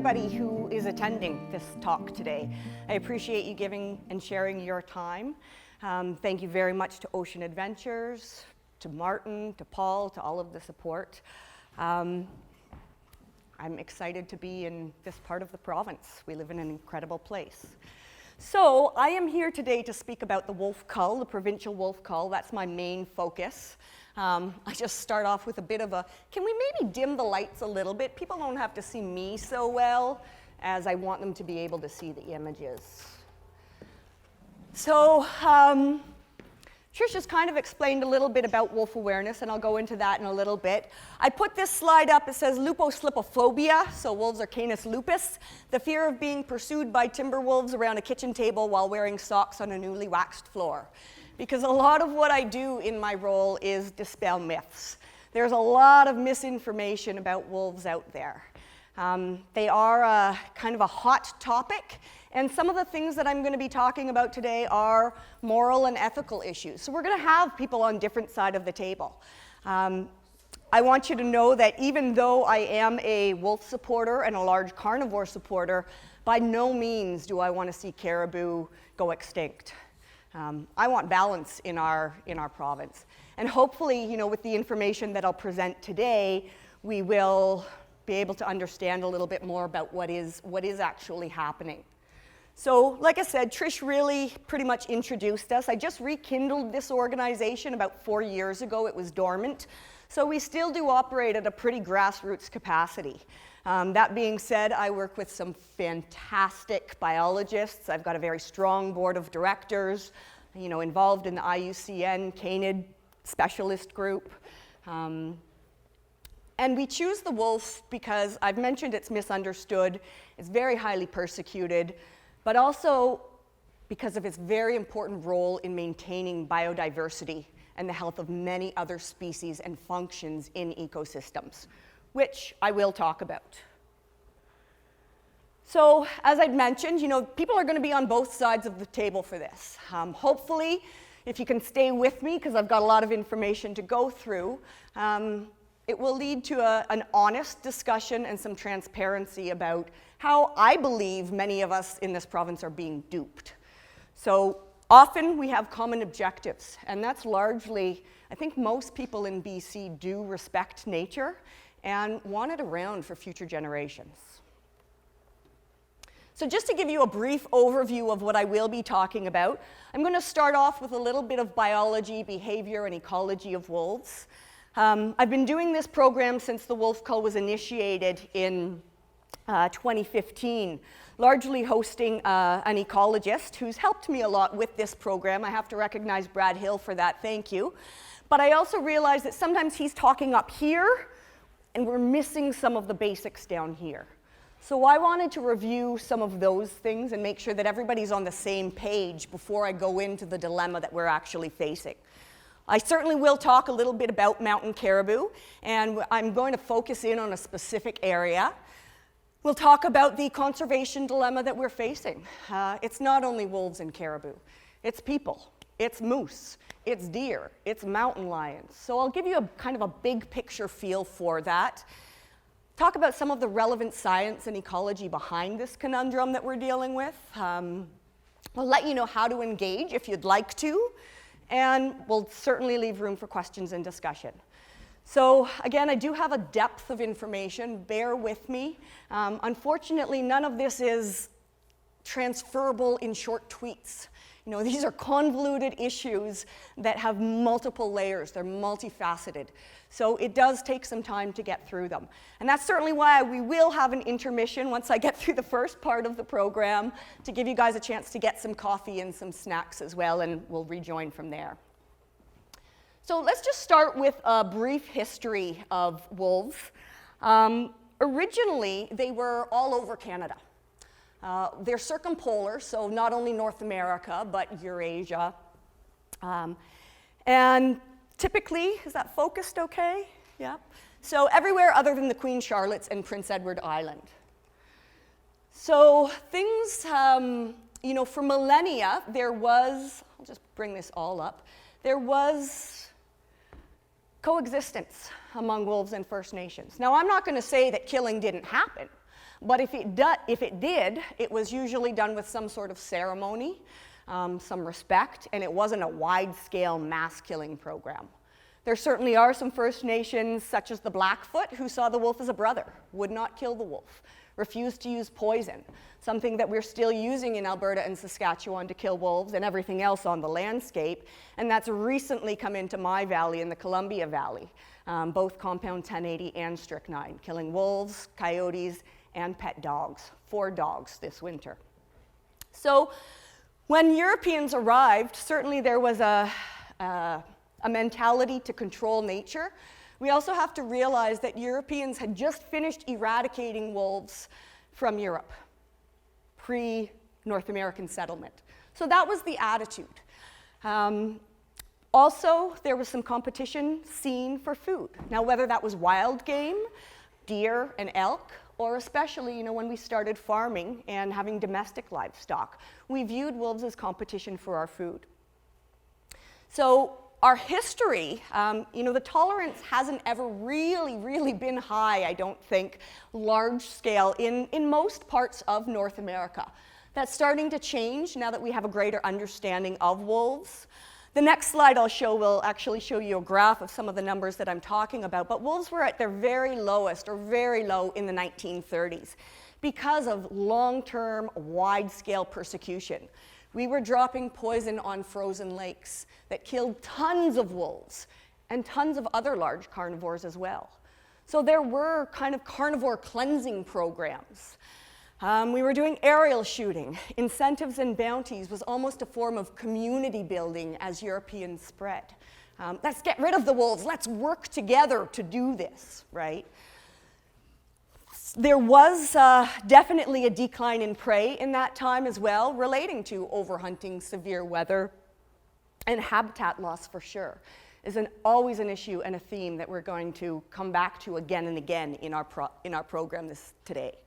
everybody who is attending this talk today. I appreciate you giving and sharing your time. Thank you very much to Ocean Adventures, to Martin, to Paul, to all of the support. I'm excited to be in this part of the province. We live in an incredible place. So I am here today to speak about the wolf cull, the provincial wolf cull. That's my main focus. I just start off with a bit of a, can we maybe dim the lights a little bit? People don't have to see me so well as I want them to be able to see the images. So Trish has kind of explained a little bit about wolf awareness, and I'll go into that in a little bit. I put this slide up. It says luposlipophobia, so wolves are Canis lupus, the fear of being pursued by timber wolves around a kitchen table while wearing socks on a newly waxed floor. Because a lot of what I do in my role is dispel myths. There's a lot of misinformation about wolves out there. They are kind of a hot topic, and some of the things that I'm going to be talking about today are moral and ethical issues. So we're going to have people on different sides of the table. I want you to know that even though I am a wolf supporter and a large carnivore supporter, by no means do I want to see caribou go extinct. I want balance in our province. And hopefully, you know, with the information that I'll present today, we will be able to understand a little bit more about what is actually happening. So, like I said, Trish really pretty much introduced us. I just rekindled this organization about 4 years ago. It was dormant. So we still do operate at a pretty grassroots capacity. That being said, I work with some fantastic biologists. I've got a very strong board of directors, you know, involved in the IUCN, CANID specialist group. And we choose the wolf because I've mentioned it's misunderstood, it's very highly persecuted, but also because of its very important role in maintaining biodiversity and the health of many other species and functions in ecosystems, which I will talk about. So, as I'd mentioned, you know, people are going to be on both sides of the table for this. Hopefully, if you can stay with me, because I've got a lot of information to go through, it will lead to an honest discussion and some transparency about how I believe many of us in this province are being duped. So, often we have common objectives, and that's largely, I think most people in BC do respect nature and want it around for future generations. So just to give you a brief overview of what I will be talking about, I'm going to start off with a little bit of biology, behavior, and ecology of wolves. I've been doing this program since the wolf cull was initiated in 2015, largely hosting an ecologist who's helped me a lot with this program. I have to recognize Brad Hill for that, thank you. But I also realized that sometimes he's talking up here, and we're missing some of the basics down here. So I wanted to review some of those things and make sure that everybody's on the same page before I go into the dilemma that we're actually facing. I certainly will talk a little bit about mountain caribou, and I'm going to focus in on a specific area. We'll talk about the conservation dilemma that we're facing. It's not only wolves and caribou, it's people, it's moose, it's deer, it's mountain lions. So I'll give you a kind of a big picture feel for that. Talk about some of the relevant science and ecology behind this conundrum that we're dealing with. I'll let you know how to engage if you'd like to, and we'll certainly leave room for questions and discussion. So again, I do have a depth of information, bear with me. Unfortunately, none of this is transferable in short tweets. You know, these are convoluted issues that have multiple layers, they're multifaceted. So it does take some time to get through them. And that's certainly why we will have an intermission once I get through the first part of the program to give you guys a chance to get some coffee and some snacks as well, and we'll rejoin from there. So let's just start with a brief history of wolves. Originally, they were all over Canada. They're circumpolar, so not only North America, but Eurasia. And typically, is that focused okay? Yeah. So everywhere other than the Queen Charlotte's and Prince Edward Island. So things, you know, for millennia, there was, I'll just bring this all up, there was coexistence. among wolves and First Nations. Now, I'm not going to say that killing didn't happen, but if it did, it was usually done with some sort of ceremony, some respect, and it wasn't a wide-scale mass killing program. There certainly are some First Nations, such as the Blackfoot, who saw the wolf as a brother, would not kill the wolf, refused to use poison, something that we're still using in Alberta and Saskatchewan to kill wolves and everything else on the landscape, and that's recently come into my valley in the Columbia Valley, both compound 1080 and strychnine, killing wolves, coyotes, and pet dogs, 4 dogs this winter. So when Europeans arrived, certainly there was a mentality to control nature. We also have to realize that Europeans had just finished eradicating wolves from Europe, pre-North American settlement. So that was the attitude. Also, there was some competition seen for food. Now, whether that was wild game, deer and elk, or especially, when we started farming and having domestic livestock, we viewed wolves as competition for our food. So our history, the tolerance hasn't ever really been high, I don't think, large scale in most parts of North America. That's starting to change now that we have a greater understanding of wolves. The next slide I'll show will actually show you a graph of some of the numbers that I'm talking about, but wolves were at their very lowest, or very low, in the 1930s because of long-term, wide-scale persecution. We were dropping poison on frozen lakes that killed tons of wolves and tons of other large carnivores as well. So there were kind of carnivore cleansing programs. We were doing aerial shooting. Incentives and bounties was almost a form of community building as Europeans spread. Let's get rid of the wolves. Let's work together to do this, right? There was definitely a decline in prey in that time as well, relating to overhunting, severe weather, and habitat loss for sure. Is always an issue and a theme that we're going to come back to again and again in our program today.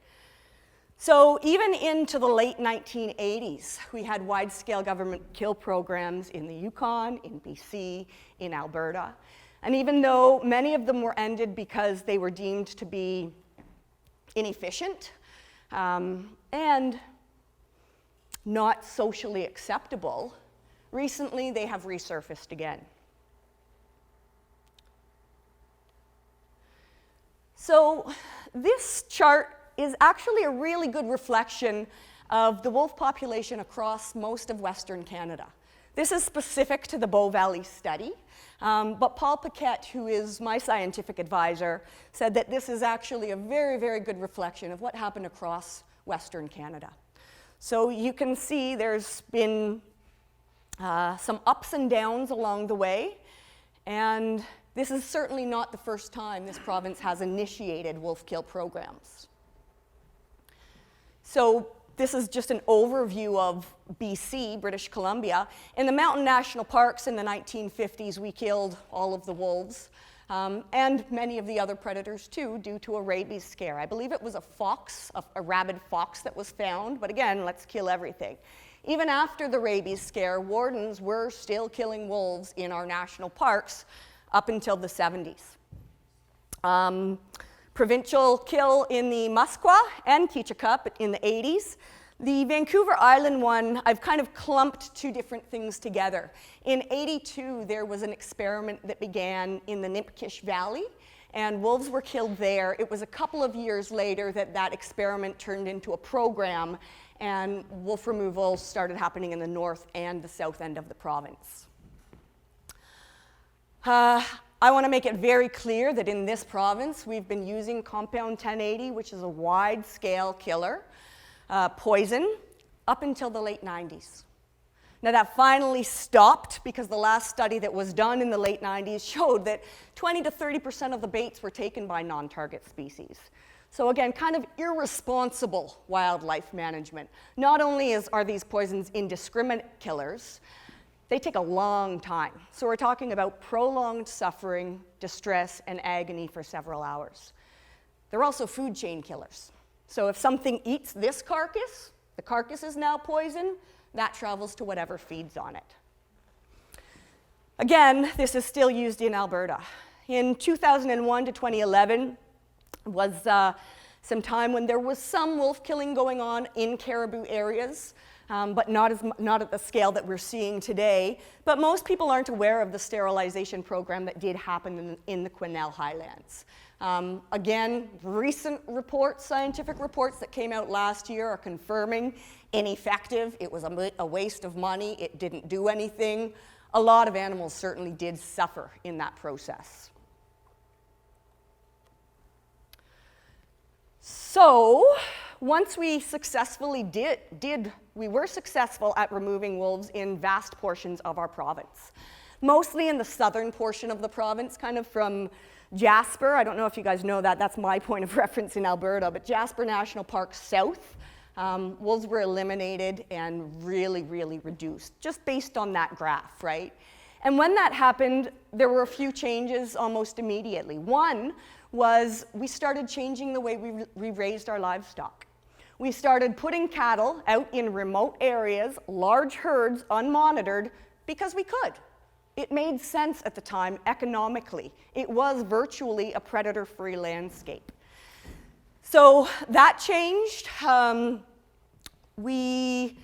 So even into the late 1980s, we had wide-scale government kill programs in the Yukon, in BC, in Alberta. And even though many of them were ended because they were deemed to be inefficient and not socially acceptable, recently they have resurfaced again. So this chart is actually a really good reflection of the wolf population across most of Western Canada. This is specific to the Bow Valley study, but Paul Paquette, who is my scientific advisor, said that this is actually a very good reflection of what happened across Western Canada. So you can see there's been some ups and downs along the way, and this is certainly not the first time this province has initiated wolf kill programs. So this is just an overview of BC, British Columbia. In the mountain national parks in the 1950s, we killed all of the wolves and many of the other predators too, due to a rabies scare. I believe it was a fox, a rabid fox that was found, but again, let's kill everything. Even after the rabies scare, wardens were still killing wolves in our national parks up until the 70s. Provincial kill in the Muskwa and Kichika in the 80s. The Vancouver Island one, I've kind of clumped two different things together. In 82, there was an experiment that began in the Nipkish Valley, and wolves were killed there. It was a couple of years later that that experiment turned into a program, and wolf removal started happening in the north and the south end of the province. I want to make it very clear that in this province, we've been using compound 1080, which is a wide-scale killer, poison, up until the late 90s. Now that finally stopped because the last study that was done in the late 90s showed that 20 to 30% of the baits were taken by non-target species. So again, kind of irresponsible wildlife management. Not only are these poisons indiscriminate killers, they take a long time. So we're talking about prolonged suffering, distress, and agony for several hours. They're also food chain killers. So if something eats this carcass, the carcass is now poison, that travels to whatever feeds on it. Again, this is still used in Alberta. In 2001 to 2011 was some time when there was some wolf killing going on in caribou areas, but not at the scale that we're seeing today. But most people aren't aware of the sterilization program that did happen in the Quesnel Highlands. Again, recent reports, scientific reports that came out last year are confirming ineffective. It was a waste of money. It didn't do anything. A lot of animals certainly did suffer in that process. So, once we successfully we were successful at removing wolves in vast portions of our province. Mostly in the southern portion of the province, kind of from Jasper. I don't know if you guys know that, that's my point of reference in Alberta, but Jasper National Park south, wolves were eliminated and really, really reduced, just based on that graph, right? And when that happened, there were a few changes almost immediately. One was we started changing the way we raised our livestock. We started putting cattle out in remote areas, large herds, unmonitored, because we could. It made sense at the time economically. It was virtually a predator-free landscape. So that changed. We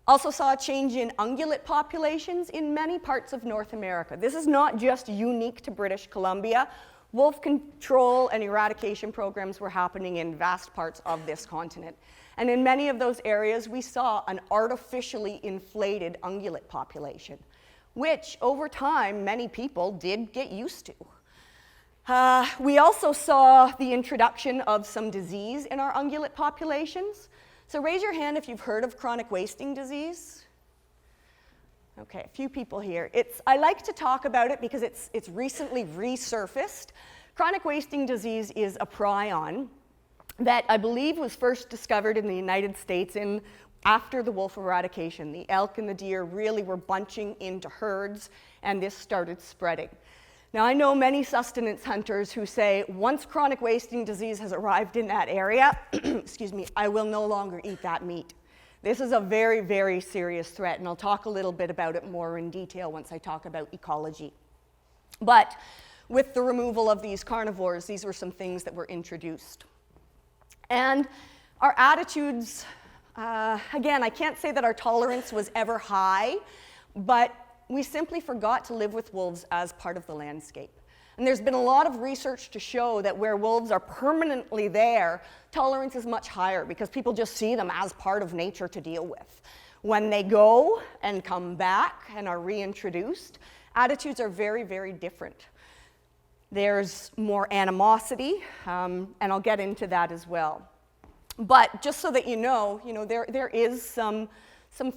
also saw a change in ungulate populations in many parts of North America. This is not just unique to British Columbia. Wolf control and eradication programs were happening in vast parts of this continent. And in many of those areas, we saw an artificially inflated ungulate population, which over time, many people did get used to. We also saw the introduction of some disease in our ungulate populations. So raise your hand if you've heard of chronic wasting disease. Okay, a few people here. I like to talk about it because it's recently resurfaced. Chronic wasting disease is a prion that I believe was first discovered in the United States after the wolf eradication. The elk and the deer really were bunching into herds, and this started spreading. Now, I know many sustenance hunters who say, once chronic wasting disease has arrived in that area, excuse me, I will no longer eat that meat. This is a very, very serious threat, and I'll talk a little bit about it more in detail once I talk about ecology. But with the removal of these carnivores, these were some things that were introduced. And our attitudes, again, I can't say that our tolerance was ever high, but we simply forgot to live with wolves as part of the landscape. And there's been a lot of research to show that where wolves are permanently there, tolerance is much higher because people just see them as part of nature to deal with. When they go and come back and are reintroduced, attitudes are very, very different. There's more animosity, and I'll get into that as well. But just so that you know there is some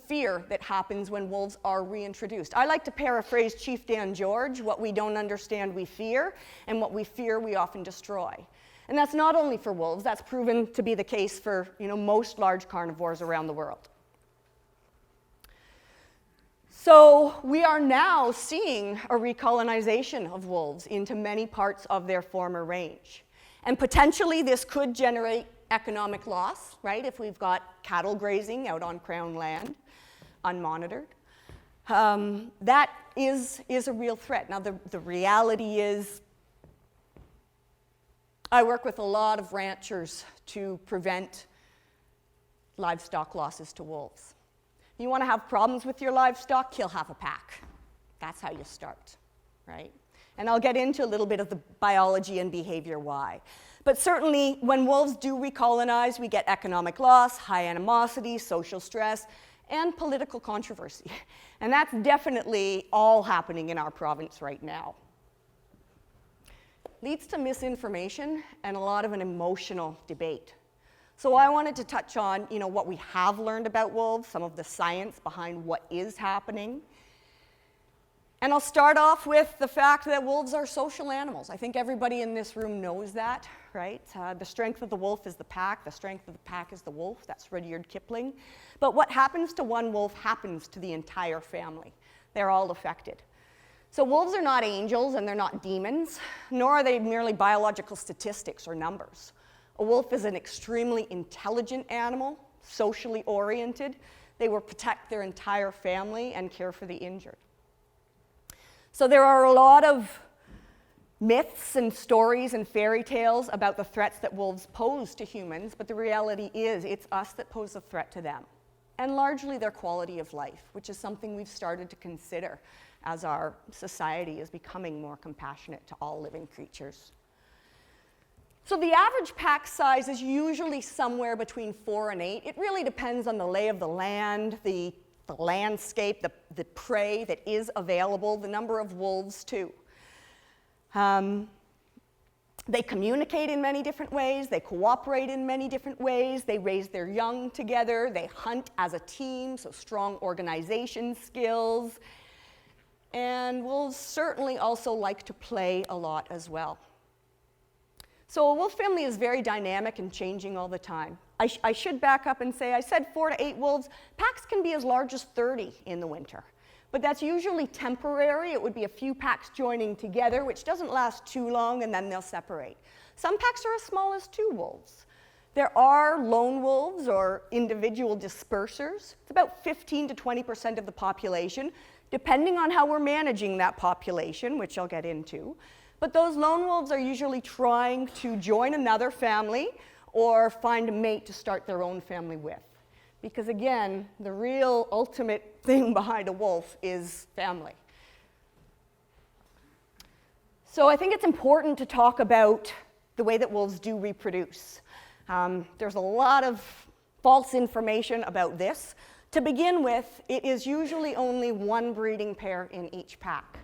fear that happens when wolves are reintroduced. I like to paraphrase Chief Dan George: what we don't understand we fear, and what we fear we often destroy. And that's not only for wolves, that's proven to be the case for most large carnivores around the world. So we are now seeing a recolonization of wolves into many parts of their former range. And potentially this could generate economic loss, right? If we've got cattle grazing out on Crown land, unmonitored. That is a real threat. Now the reality is, I work with a lot of ranchers to prevent livestock losses to wolves. You want to have problems with your livestock, kill half a pack. That's how you start, right? And I'll get into a little bit of the biology and behavior why. But certainly, when wolves do recolonize, we get economic loss, high animosity, social stress, and political controversy. And that's definitely all happening in our province right now. Leads to misinformation and a lot of an emotional debate. So I wanted to touch on, what we have learned about wolves, some of the science behind what is happening. And I'll start off with the fact that wolves are social animals. I think everybody in this room knows that, right? The strength of the wolf is the pack. The strength of the pack is the wolf. That's Rudyard Kipling. But what happens to one wolf happens to the entire family. They're all affected. So wolves are not angels and they're not demons, nor are they merely biological statistics or numbers. A wolf is an extremely intelligent animal, socially oriented. They will protect their entire family and care for the injured. So there are a lot of myths and stories and fairy tales about the threats that wolves pose to humans, but the reality is it's us that pose a threat to them, and largely their quality of life, which is something we've started to consider as our society is becoming more compassionate to all living creatures. So the average pack size is usually somewhere between 4 and 8. It really depends on the lay of the land, the landscape, the prey that is available, the number of wolves too. They communicate in many different ways, they cooperate in many different ways, they raise their young together, they hunt as a team, so strong organization skills, and wolves certainly also like to play a lot as well. So a wolf family is very dynamic and changing all the time. I should back up and say I said 4 to 8 wolves. Packs can be as large as 30 in the winter. But that's usually temporary. It would be a few packs joining together, which doesn't last too long, and then they'll separate. Some packs are as small as 2 wolves. There are lone wolves or individual dispersers. It's about 15 to 20% of the population, depending on how we're managing that population, which I'll get into. But those lone wolves are usually trying to join another family or find a mate to start their own family with. Because again, the real ultimate thing behind a wolf is family. So I think it's important to talk about the way that wolves do reproduce. There's a lot of false information about this. To begin with, it is usually only 1 breeding pair in each pack.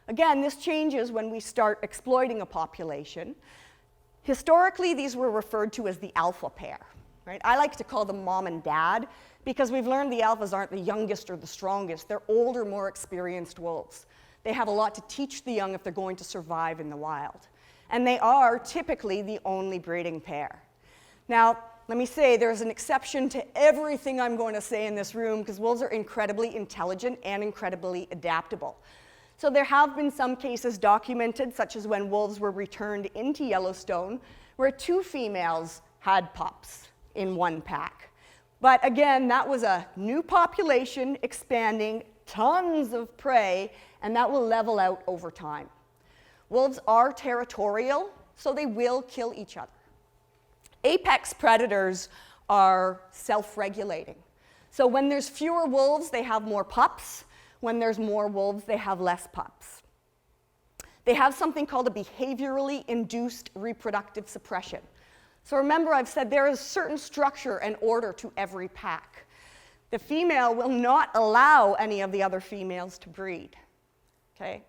Again, this changes when we start exploiting a population. Historically, these were referred to as the alpha pair. Right? I like to call them mom and dad because we've learned the alphas aren't the youngest or the strongest. They're older, more experienced wolves. They have a lot to teach the young if they're going to survive in the wild. And they are typically the only breeding pair. Now, let me say there's an exception to everything I'm going to say in this room because wolves are incredibly intelligent and incredibly adaptable. So there have been some cases documented, such as when wolves were returned into Yellowstone, where 2 females had pups in 1 pack. But again, that was a new population expanding, tons of prey, and that will level out over time. Wolves are territorial, so they will kill each other. Apex predators are self-regulating. So when there's fewer wolves, they have more pups. When there's more wolves, they have less pups. They have something called a behaviorally induced reproductive suppression. So remember, I've said there is certain structure and order to every pack. The female will not allow any of the other females to breed. Okay?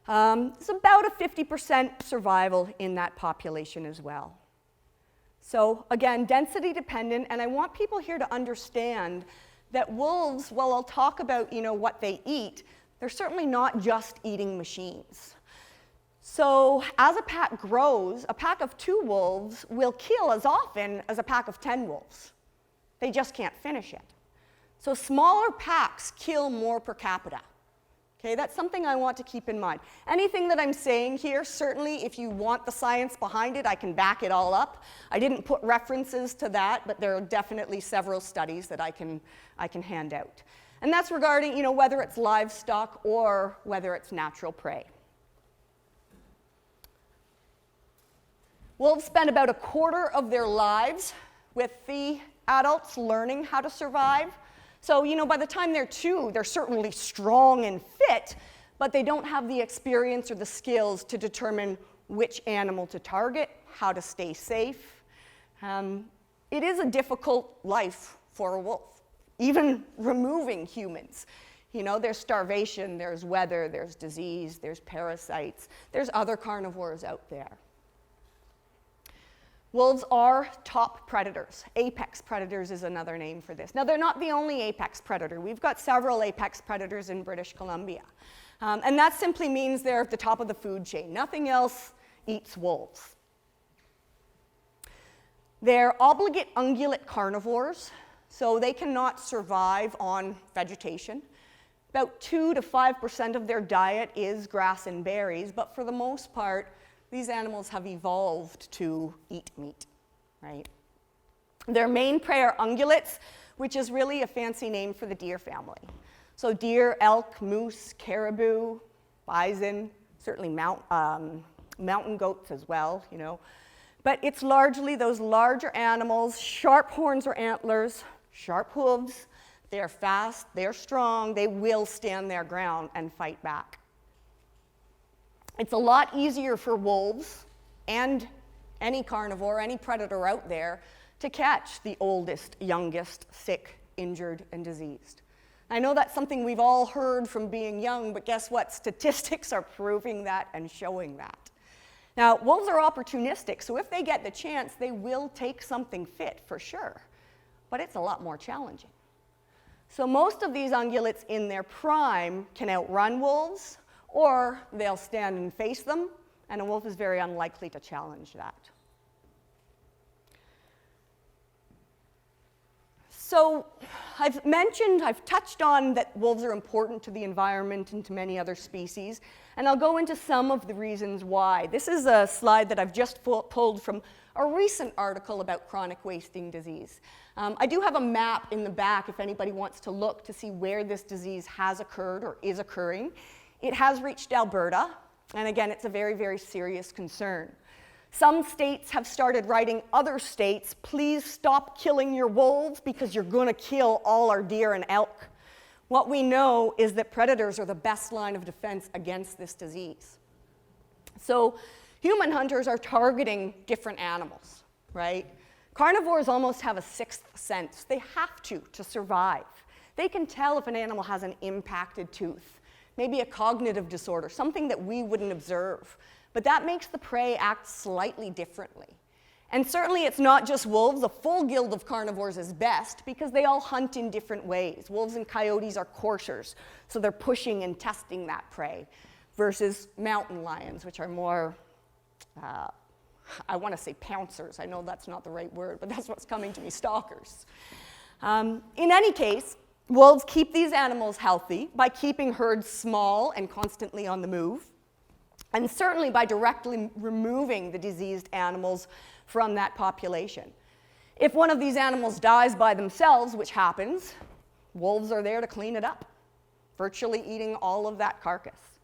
It's about a 50% survival in that population as well. So again, density dependent, and I want people here to understand that wolves, while I'll talk about what they eat, they're certainly not just eating machines. So as a pack grows, a pack of 2 wolves will kill as often as a pack of 10 wolves. They just can't finish it. So smaller packs kill more per capita. Okay, that's something I want to keep in mind. Anything that I'm saying here, certainly if you want the science behind it, I can back it all up. I didn't put references to that, but there are definitely several studies that I can hand out. And that's regarding whether it's livestock or whether it's natural prey. Wolves spend about 1/4 of their lives with the adults learning how to survive. So, by the time they're 2, they're certainly strong and fit, but they don't have the experience or the skills to determine which animal to target, how to stay safe. It is a difficult life for a wolf, even removing humans. There's starvation, there's weather, there's disease, there's parasites, there's other carnivores out there. Wolves are top predators. Apex predators is another name for this. Now, they're not the only apex predator. We've got several apex predators in British Columbia. And that simply means they're at the top of the food chain. Nothing else eats wolves. They're obligate ungulate carnivores, so they cannot survive on vegetation. About 2 to 5% of their diet is grass and berries, but for the most part, these animals have evolved to eat meat, right? Their main prey are ungulates, which is really a fancy name for the deer family. So deer, elk, moose, caribou, bison, certainly mountain goats as well, you know. But it's largely those larger animals, sharp horns or antlers, sharp hooves. They're fast, they're strong, they will stand their ground and fight back. It's a lot easier for wolves and any carnivore, any predator out there to catch the oldest, youngest, sick, injured, and diseased. I know that's something we've all heard from being young, but guess what? Statistics are proving that and showing that. Now, wolves are opportunistic, so if they get the chance, they will take something fit for sure, but it's a lot more challenging. So most of these ungulates in their prime can outrun wolves, or they'll stand and face them, and a wolf is very unlikely to challenge that. So I've touched on that wolves are important to the environment and to many other species, and I'll go into some of the reasons why. This is a slide that I've just pulled from a recent article about chronic wasting disease. I do have a map in the back if anybody wants to look to see where this disease has occurred or is occurring. It has reached Alberta, and again, it's a very, very serious concern. Some states have started writing other states, please stop killing your wolves because you're going to kill all our deer and elk. What we know is that predators are the best line of defense against this disease. So human hunters are targeting different animals, right? Carnivores almost have a sixth sense. They have to survive. They can tell if an animal has an impacted tooth, maybe a cognitive disorder, something that we wouldn't observe. But that makes the prey act slightly differently. And certainly it's not just wolves. A full guild of carnivores is best because they all hunt in different ways. Wolves and coyotes are coursers, so they're pushing and testing that prey, versus mountain lions, which are more, I want to say pouncers. I know that's not the right word, but that's what's coming to me, stalkers. In any case, wolves keep these animals healthy by keeping herds small and constantly on the move, and certainly by directly removing the diseased animals from that population. If one of these animals dies by themselves, which happens, wolves are there to clean it up, virtually eating all of that carcass.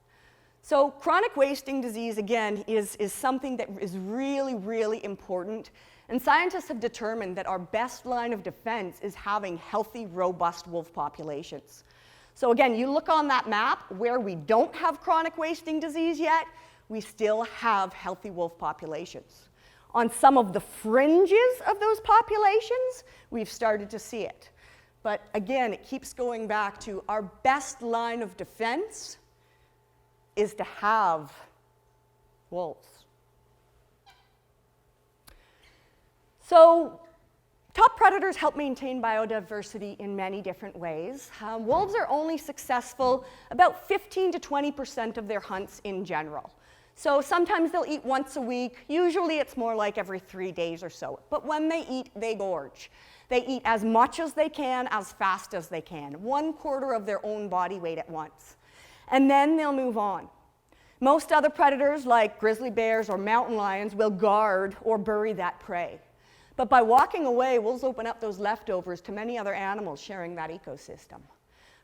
So chronic wasting disease, again, is something that is really, really important, and scientists have determined that our best line of defense is having healthy, robust wolf populations. So again, you look on that map where we don't have chronic wasting disease yet, we still have healthy wolf populations. On some of the fringes of those populations, we've started to see it. But again, it keeps going back to our best line of defense is to have wolves. So top predators help maintain biodiversity in many different ways. Wolves are only successful about 15 to 20% of their hunts in general. So sometimes they'll eat once a week. Usually it's more like every 3 days or so. But when they eat, they gorge. They eat as much as they can, as fast as they can, 1/4 of their own body weight at once. And then they'll move on. Most other predators, like grizzly bears or mountain lions, will guard or bury that prey. But by walking away, wolves open up those leftovers to many other animals sharing that ecosystem.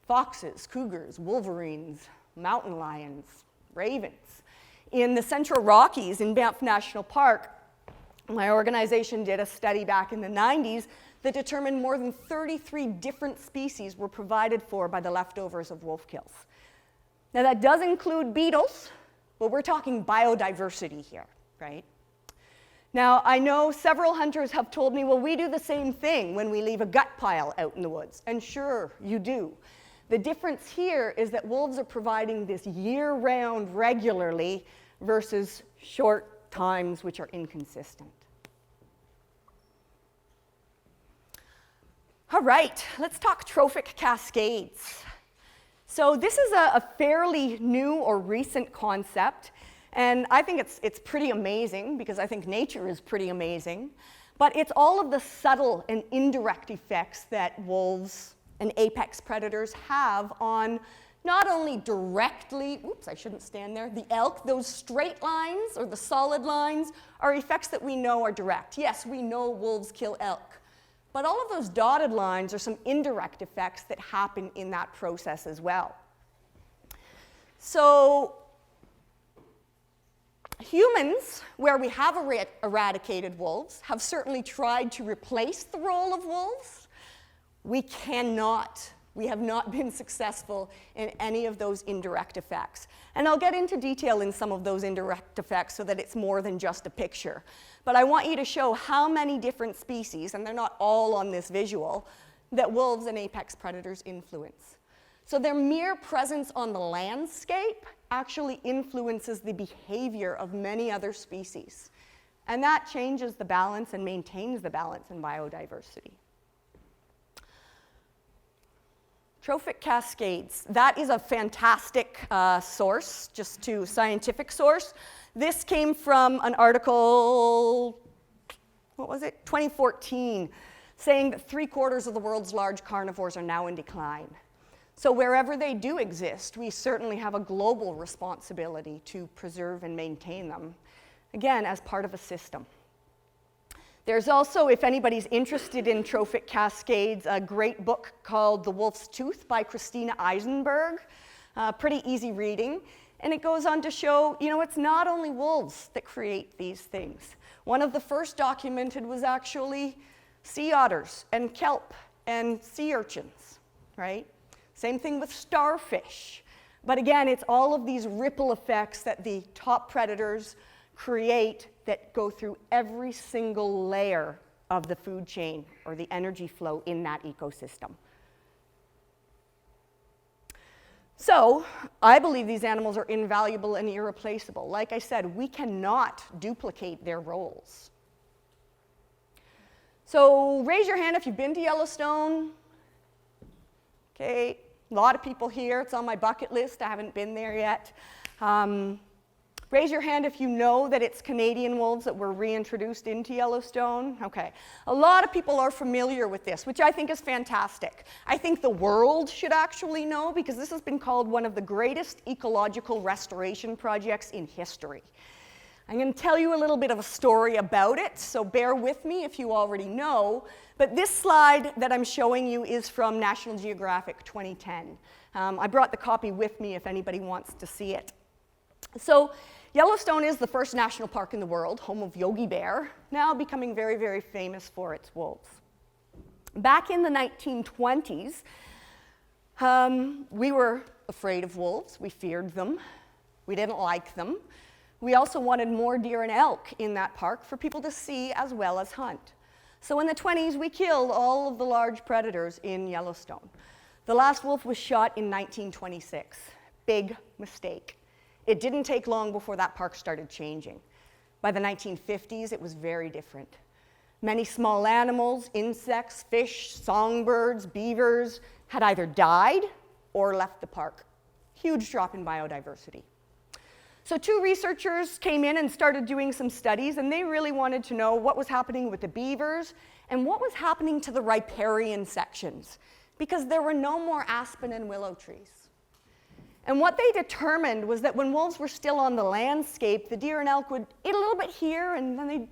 Foxes, cougars, wolverines, mountain lions, ravens. In the Central Rockies in Banff National Park, my organization did a study back in the 90s that determined more than 33 different species were provided for by the leftovers of wolf kills. Now that does include beetles, but we're talking biodiversity here, right? Now, I know several hunters have told me, well, we do the same thing when we leave a gut pile out in the woods. And sure, you do. The difference here is that wolves are providing this year-round regularly versus short times which are inconsistent. All right, let's talk trophic cascades. So this is a fairly new or recent concept, and I think it's pretty amazing because I think nature is pretty amazing, but it's all of the subtle and indirect effects that wolves and apex predators have on not only directly, oops, I shouldn't stand there, the elk. Those straight lines or the solid lines are effects that we know are direct. Yes, we know wolves kill elk, but all of those dotted lines are some indirect effects that happen in that process as well. So Humans, where we have eradicated wolves, have certainly tried to replace the role of wolves. We cannot. We have not been successful in any of those indirect effects. And I'll get into detail in some of those indirect effects so that it's more than just a picture. But I want you to show how many different species, and they're not all on this visual, that wolves and apex predators influence. So their mere presence on the landscape actually influences the behavior of many other species. And that changes the balance and maintains the balance in biodiversity. Trophic cascades, that is a fantastic source, just to scientific source. This came from an article, what was it, 2014, saying that 3/4 of the world's large carnivores are now in decline. So wherever they do exist, we certainly have a global responsibility to preserve and maintain them, again, as part of a system. There's also, if anybody's interested in trophic cascades, a great book called The Wolf's Tooth by Christina Eisenberg. Pretty easy reading. And it goes on to show, it's not only wolves that create these things. One of the first documented was actually sea otters and kelp and sea urchins, right? Same thing with starfish. But again, it's all of these ripple effects that the top predators create that go through every single layer of the food chain or the energy flow in that ecosystem. So, I believe these animals are invaluable and irreplaceable. Like I said, we cannot duplicate their roles. So, raise your hand if you've been to Yellowstone. Okay, a lot of people here. It's on my bucket list. I haven't been there yet. Raise your hand if you know that it's Canadian wolves that were reintroduced into Yellowstone. Okay, a lot of people are familiar with this, which I think is fantastic. I think the world should actually know, because this has been called one of the greatest ecological restoration projects in history. I'm going to tell you a little bit of a story about it, so bear with me if you already know. But this slide that I'm showing you is from National Geographic 2010. I brought the copy with me if anybody wants to see it. So, Yellowstone is the first national park in the world, home of Yogi Bear, now becoming very, very famous for its wolves. Back in the 1920s, we were afraid of wolves. We feared them. We didn't like them. We also wanted more deer and elk in that park for people to see as well as hunt. So in the 20s, we killed all of the large predators in Yellowstone. The last wolf was shot in 1926. Big mistake. It didn't take long before that park started changing. By the 1950s, it was very different. Many small animals, insects, fish, songbirds, beavers had either died or left the park. Huge drop in biodiversity. So 2 researchers came in and started doing some studies, and they really wanted to know what was happening with the beavers and what was happening to the riparian sections, because there were no more aspen and willow trees. And what they determined was that when wolves were still on the landscape, the deer and elk would eat a little bit here, and then they'd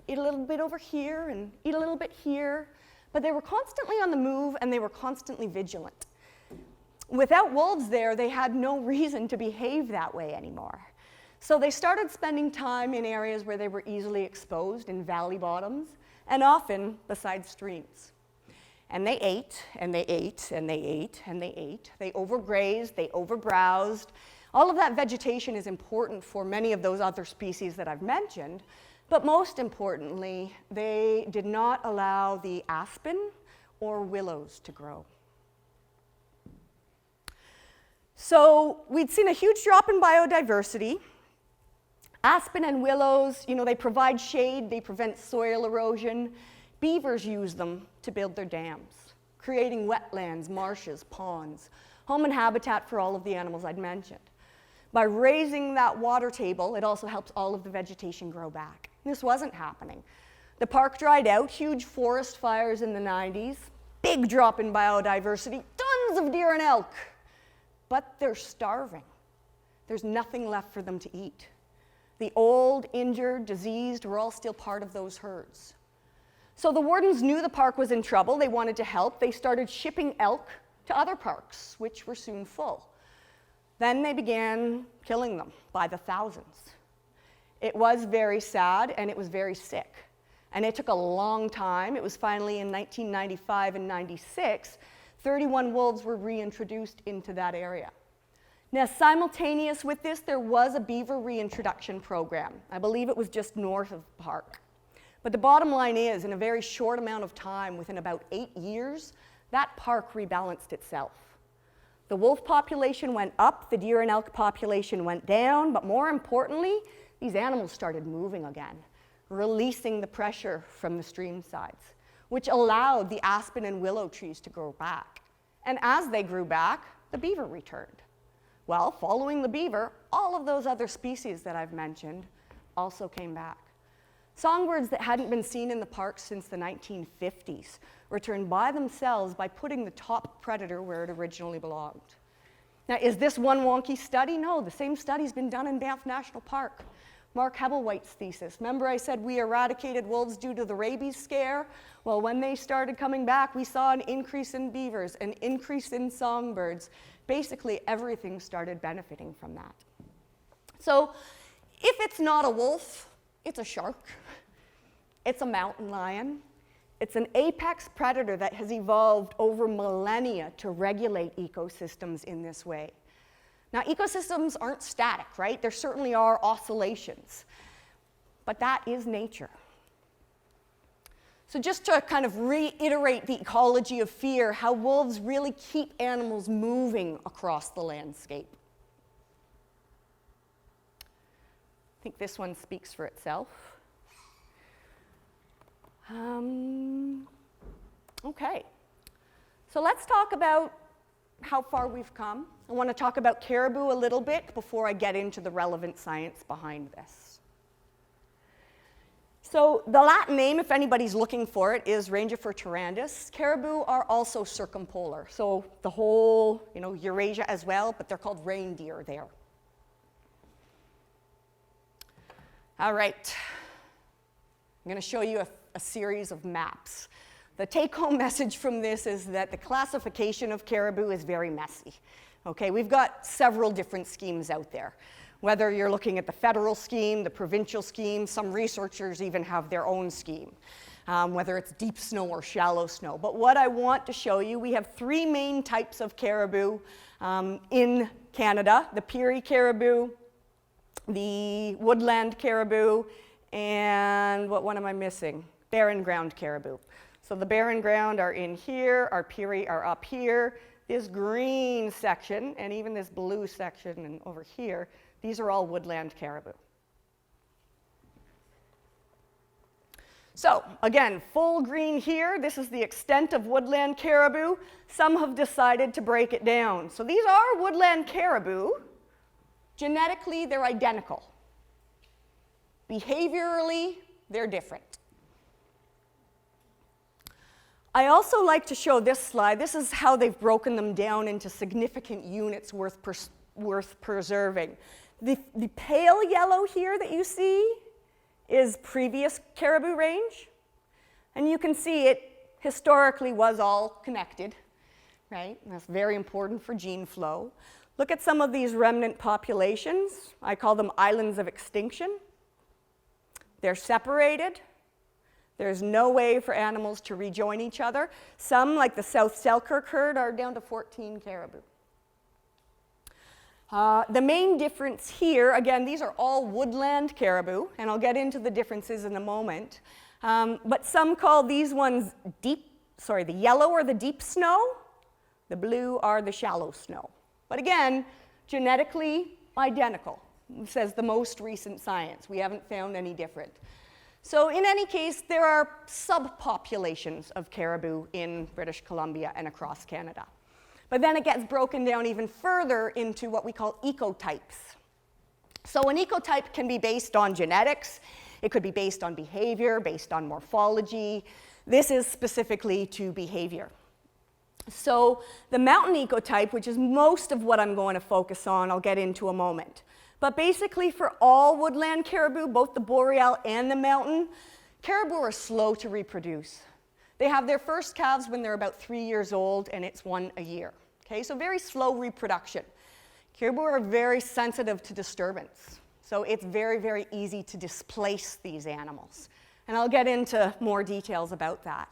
eat a little bit over here, and eat a little bit here. But they were constantly on the move, and they were constantly vigilant. Without wolves there, they had no reason to behave that way anymore. So they started spending time in areas where they were easily exposed, in valley bottoms, and often beside streams. And they ate, and they ate, and they ate, and they ate. They overgrazed, they overbrowsed. All of that vegetation is important for many of those other species that I've mentioned, but most importantly, they did not allow the aspen or willows to grow. So we'd seen a huge drop in biodiversity. Aspen and willows, they provide shade, they prevent soil erosion. Beavers use them to build their dams, creating wetlands, marshes, ponds, home and habitat for all of the animals I'd mentioned. By raising that water table, it also helps all of the vegetation grow back. This wasn't happening. The park dried out, huge forest fires in the 90s, big drop in biodiversity, tons of deer and elk. But they're starving. There's nothing left for them to eat. The old, injured, diseased were all still part of those herds. So the wardens knew the park was in trouble. They wanted to help. They started shipping elk to other parks, which were soon full. Then they began killing them by the thousands. It was very sad, and it was very sick. And it took a long time. It was finally in 1995 and 96, 31 wolves were reintroduced into that area. Now, simultaneous with this, there was a beaver reintroduction program. I believe it was just north of the park. But the bottom line is, in a very short amount of time, within about 8 years, that park rebalanced itself. The wolf population went up, the deer and elk population went down, but more importantly, these animals started moving again, releasing the pressure from the stream sides, which allowed the aspen and willow trees to grow back. And as they grew back, the beaver returned. Well, following the beaver, all of those other species that I've mentioned also came back. Songbirds that hadn't been seen in the park since the 1950s returned by themselves by putting the top predator where it originally belonged. Now, is this one wonky study? No, the same study's been done in Banff National Park. Mark Hebblewhite's thesis. Remember I said we eradicated wolves due to the rabies scare? Well, when they started coming back, we saw an increase in beavers, an increase in songbirds. Basically, everything started benefiting from that. So, if it's not a wolf, it's a shark. It's a mountain lion. It's an apex predator that has evolved over millennia to regulate ecosystems in this way. Now, ecosystems aren't static, right? There certainly are oscillations, but that is nature. So just to kind of reiterate the ecology of fear, how wolves really keep animals moving across the landscape. I think this one speaks for itself. Okay, so let's talk about how far we've come. I want to talk about caribou a little bit before I get into the relevant science behind this. So the Latin name, if anybody's looking for it, is Rangifer tarandus. Caribou are also circumpolar, so the whole, Eurasia as well, but they're called reindeer there. All right, I'm going to show you a series of maps. The take-home message from this is that the classification of caribou is very messy. Okay, we've got several different schemes out there. Whether you're looking at the federal scheme, the provincial scheme, some researchers even have their own scheme, whether it's deep snow or shallow snow. But what I want to show you, we have 3 main types of caribou in Canada: the Peary caribou, the woodland caribou, and what one am I missing? Barren ground caribou. So the barren ground are in here, our Peary are up here. This green section, and even this blue section and over here, these are all woodland caribou. So again, full green here, this is the extent of woodland caribou. Some have decided to break it down. So these are woodland caribou. Genetically, they're identical. Behaviorally, they're different. I also like to show this slide. This is how they've broken them down into significant units worth preserving. The pale yellow here that you see is previous caribou range. And you can see it historically was all connected, right? And that's very important for gene flow. Look at some of these remnant populations. I call them islands of extinction. They're separated. There's no way for animals to rejoin each other. Some, like the South Selkirk herd, are down to 14 caribou. The main difference here, again, these are all woodland caribou, and I'll get into the differences in a moment. But some call these ones the yellow are the deep snow, the blue are the shallow snow. But again, genetically identical, says the most recent science. We haven't found any different. So in any case, there are subpopulations of caribou in British Columbia and across Canada. But then it gets broken down even further into what we call ecotypes. So an ecotype can be based on genetics. It could be based on behavior, based on morphology. This is specifically to behavior. So the mountain ecotype, which is most of what I'm going to focus on, I'll get into a moment. But basically for all woodland caribou, both the boreal and the mountain, caribou are slow to reproduce. They have their first calves when they're about 3 years old, and it's 1 a year. Okay, so very slow reproduction. Caribou are very sensitive to disturbance. So it's very, very easy to displace these animals. And I'll get into more details about that.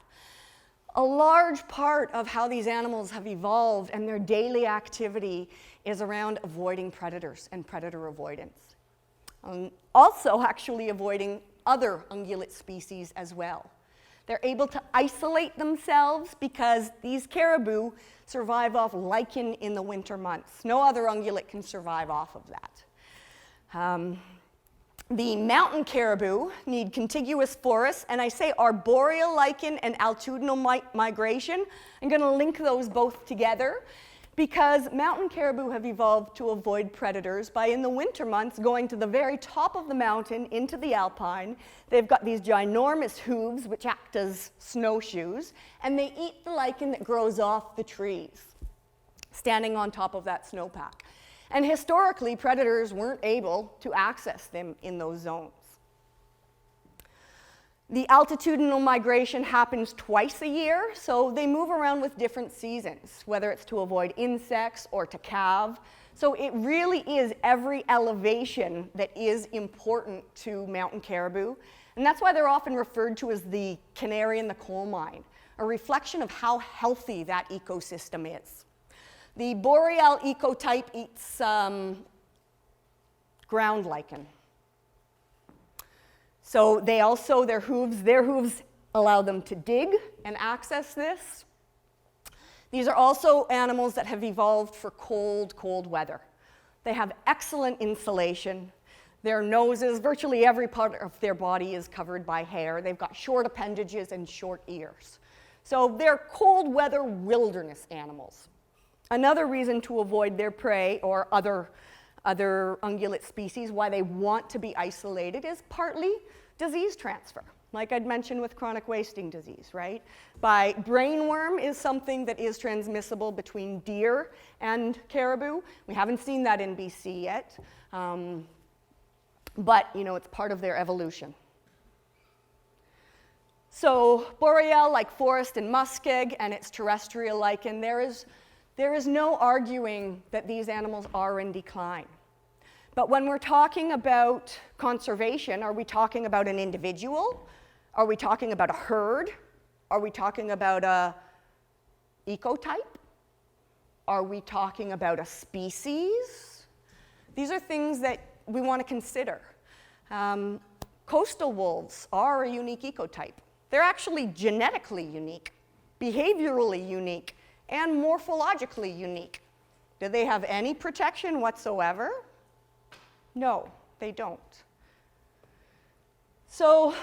A large part of how these animals have evolved and their daily activity is around avoiding predators and predator avoidance. Also actually avoiding other ungulate species as well. They're able to isolate themselves because these caribou survive off lichen in the winter months. No other ungulate can survive off of that. The mountain caribou need contiguous forests, and I say arboreal lichen and altitudinal migration. I'm going to link those both together because mountain caribou have evolved to avoid predators by, in the winter months, going to the very top of the mountain into the alpine. They've got these ginormous hooves which act as snowshoes, and they eat the lichen that grows off the trees, standing on top of that snowpack. And historically, predators weren't able to access them in those zones. The altitudinal migration happens twice a year, so they move around with different seasons, whether it's to avoid insects or to calve. So it really is every elevation that is important to mountain caribou. And that's why they're often referred to as the canary in the coal mine, a reflection of how healthy that ecosystem is. The boreal ecotype eats ground lichen. So they also, their hooves allow them to dig and access this. These are also animals that have evolved for cold, cold weather. They have excellent insulation. Their noses, virtually every part of their body is covered by hair. They've got short appendages and short ears. So they're cold weather wilderness animals. Another reason to avoid their prey or other ungulate species, why they want to be isolated, is partly disease transfer, like I'd mentioned with chronic wasting disease, right? Brainworm is something that is transmissible between deer and caribou. We haven't seen that in BC yet, but it's part of their evolution. So boreal, like forest and muskeg, and its terrestrial lichen, there is no arguing that these animals are in decline. But when we're talking about conservation, are we talking about an individual? Are we talking about a herd? Are we talking about a ecotype? Are we talking about a species? These are things that we want to consider. Coastal wolves are a unique ecotype. They're actually genetically unique, behaviorally unique, and morphologically unique. Do they have any protection whatsoever? No, they don't. So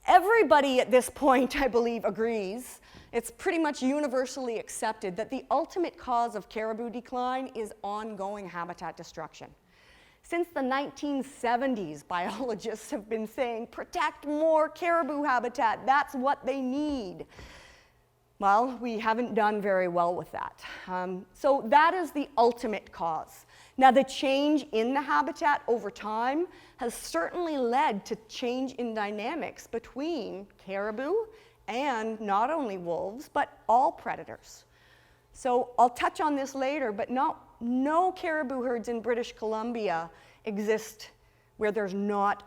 everybody at this point, I believe, agrees, it's pretty much universally accepted that the ultimate cause of caribou decline is ongoing habitat destruction. Since the 1970s, biologists have been saying, protect more caribou habitat, that's what they need. Well, we haven't done very well with that. So that is the ultimate cause. Now, the change in the habitat over time has certainly led to change in dynamics between caribou and not only wolves, but all predators. So I'll touch on this later, but no caribou herds in British Columbia exist where there's not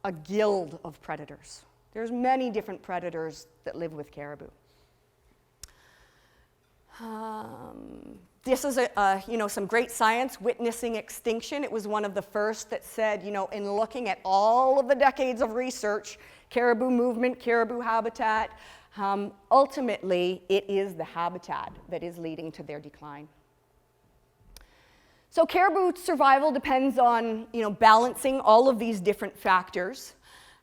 a guild of predators. There's many different predators that live with caribou. This is some great science, Witnessing Extinction. It was one of the first that said, in looking at all of the decades of research, caribou movement, caribou habitat, ultimately it is the habitat that is leading to their decline. So caribou survival depends on balancing all of these different factors.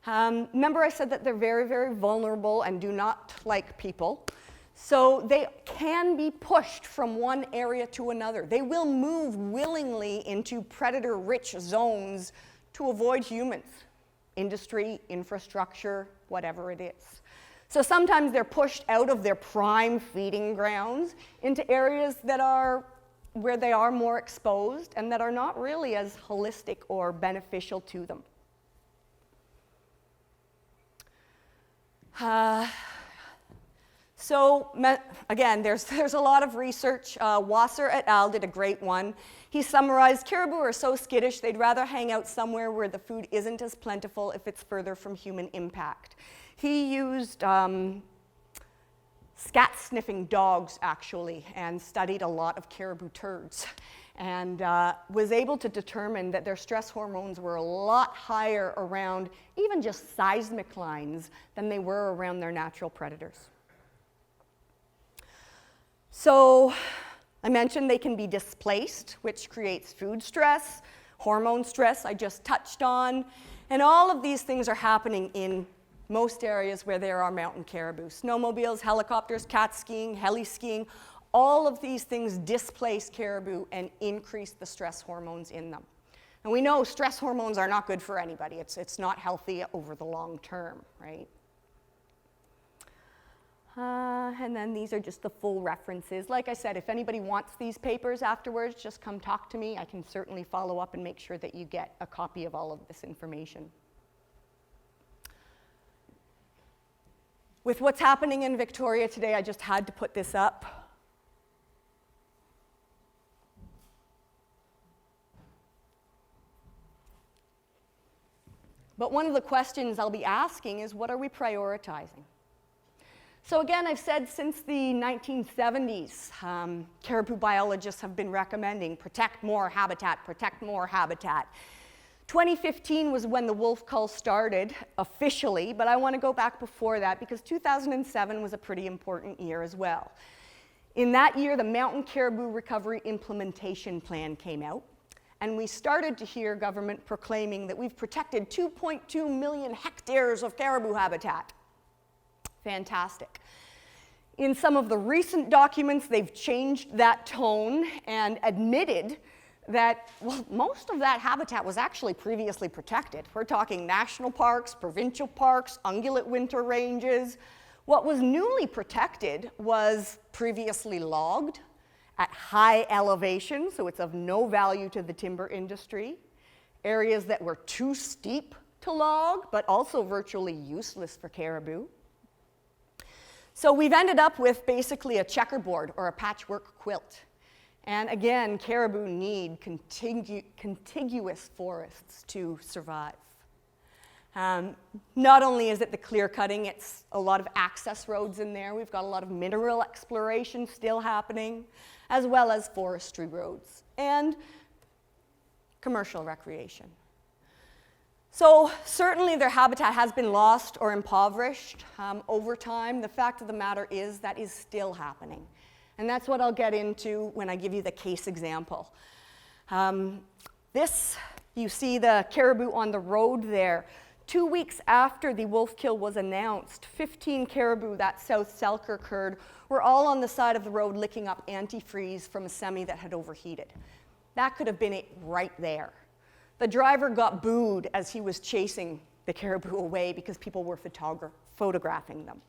Remember I said that they're very, very vulnerable and do not like people. So they can be pushed from one area to another. They will move willingly into predator-rich zones to avoid humans, industry, infrastructure, whatever it is. So sometimes they're pushed out of their prime feeding grounds into areas that are where they are more exposed and that are not really as holistic or beneficial to them. So again, there's a lot of research. Wasser et al. Did a great one. He summarized caribou are so skittish they'd rather hang out somewhere where the food isn't as plentiful if it's further from human impact. He used scat-sniffing dogs, actually, and studied a lot of caribou turds, and was able to determine that their stress hormones were a lot higher around even just seismic lines than they were around their natural predators. So I mentioned they can be displaced, which creates food stress, hormone stress I just touched on, and all of these things are happening in most areas where there are mountain caribou. Snowmobiles, helicopters, cat skiing, heli skiing, all of these things displace caribou and increase the stress hormones in them. And we know stress hormones are not good for anybody. It's not healthy over the long term, right? And then these are just the full references. Like I said, if anybody wants these papers afterwards, just come talk to me. I can certainly follow up and make sure that you get a copy of all of this information. With what's happening in Victoria today, I just had to put this up. But one of the questions I'll be asking is, what are we prioritizing? So again, I've said since the 1970s, caribou biologists have been recommending protect more habitat, protect more habitat. 2015 was when the wolf cull started officially, but I want to go back before that because 2007 was a pretty important year as well. In that year, the Mountain Caribou Recovery Implementation Plan came out, and we started to hear government proclaiming that we've protected 2.2 million hectares of caribou habitat. Fantastic. In some of the recent documents, they've changed that tone and admitted that, well, most of that habitat was actually previously protected. We're talking national parks, provincial parks, ungulate winter ranges. What was newly protected was previously logged at high elevation, so it's of no value to the timber industry. Areas that were too steep to log, but also virtually useless for caribou. So we've ended up with basically a checkerboard or a patchwork quilt. And again, caribou need contiguous forests to survive. Not only is it the clear cutting, it's a lot of access roads in there. We've got a lot of mineral exploration still happening, as well as forestry roads and commercial recreation. So certainly their habitat has been lost or impoverished over time. The fact of the matter is that is still happening. And that's what I'll get into when I give you the case example. This, you see the caribou on the road there. 2 weeks after the wolf kill was announced, 15 caribou, that South Selkirk herd, were all on the side of the road licking up antifreeze from a semi that had overheated. That could have been it right there. The driver got booed as he was chasing the caribou away because people were photographing them.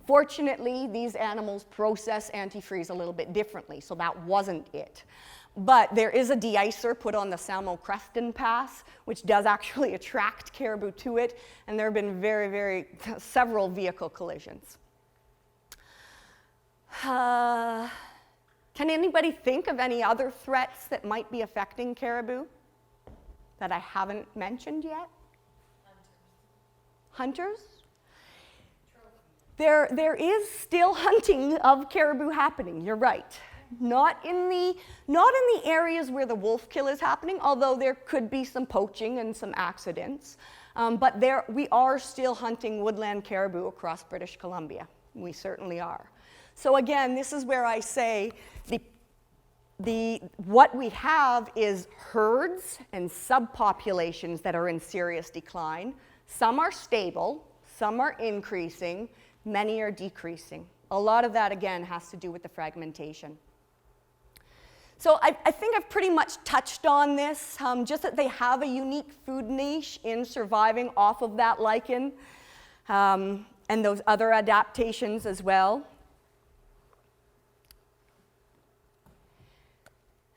Fortunately, these animals process antifreeze a little bit differently, so that wasn't it. But there is a de-icer put on the Samo-Creston Pass, which does actually attract caribou to it, and there have been several vehicle collisions. Can anybody think of any other threats that might be affecting caribou that I haven't mentioned yet? Hunters? There is still hunting of caribou happening, you're right. Not in the areas where the wolf kill is happening, although there could be some poaching and some accidents. But we are still hunting woodland caribou across British Columbia. We certainly are. So again, this is where I say what we have is herds and subpopulations that are in serious decline. Some are stable, some are increasing, many are decreasing. A lot of that, again, has to do with the fragmentation. So I think I've pretty much touched on this, just that they have a unique food niche in surviving off of that lichen, and those other adaptations as well.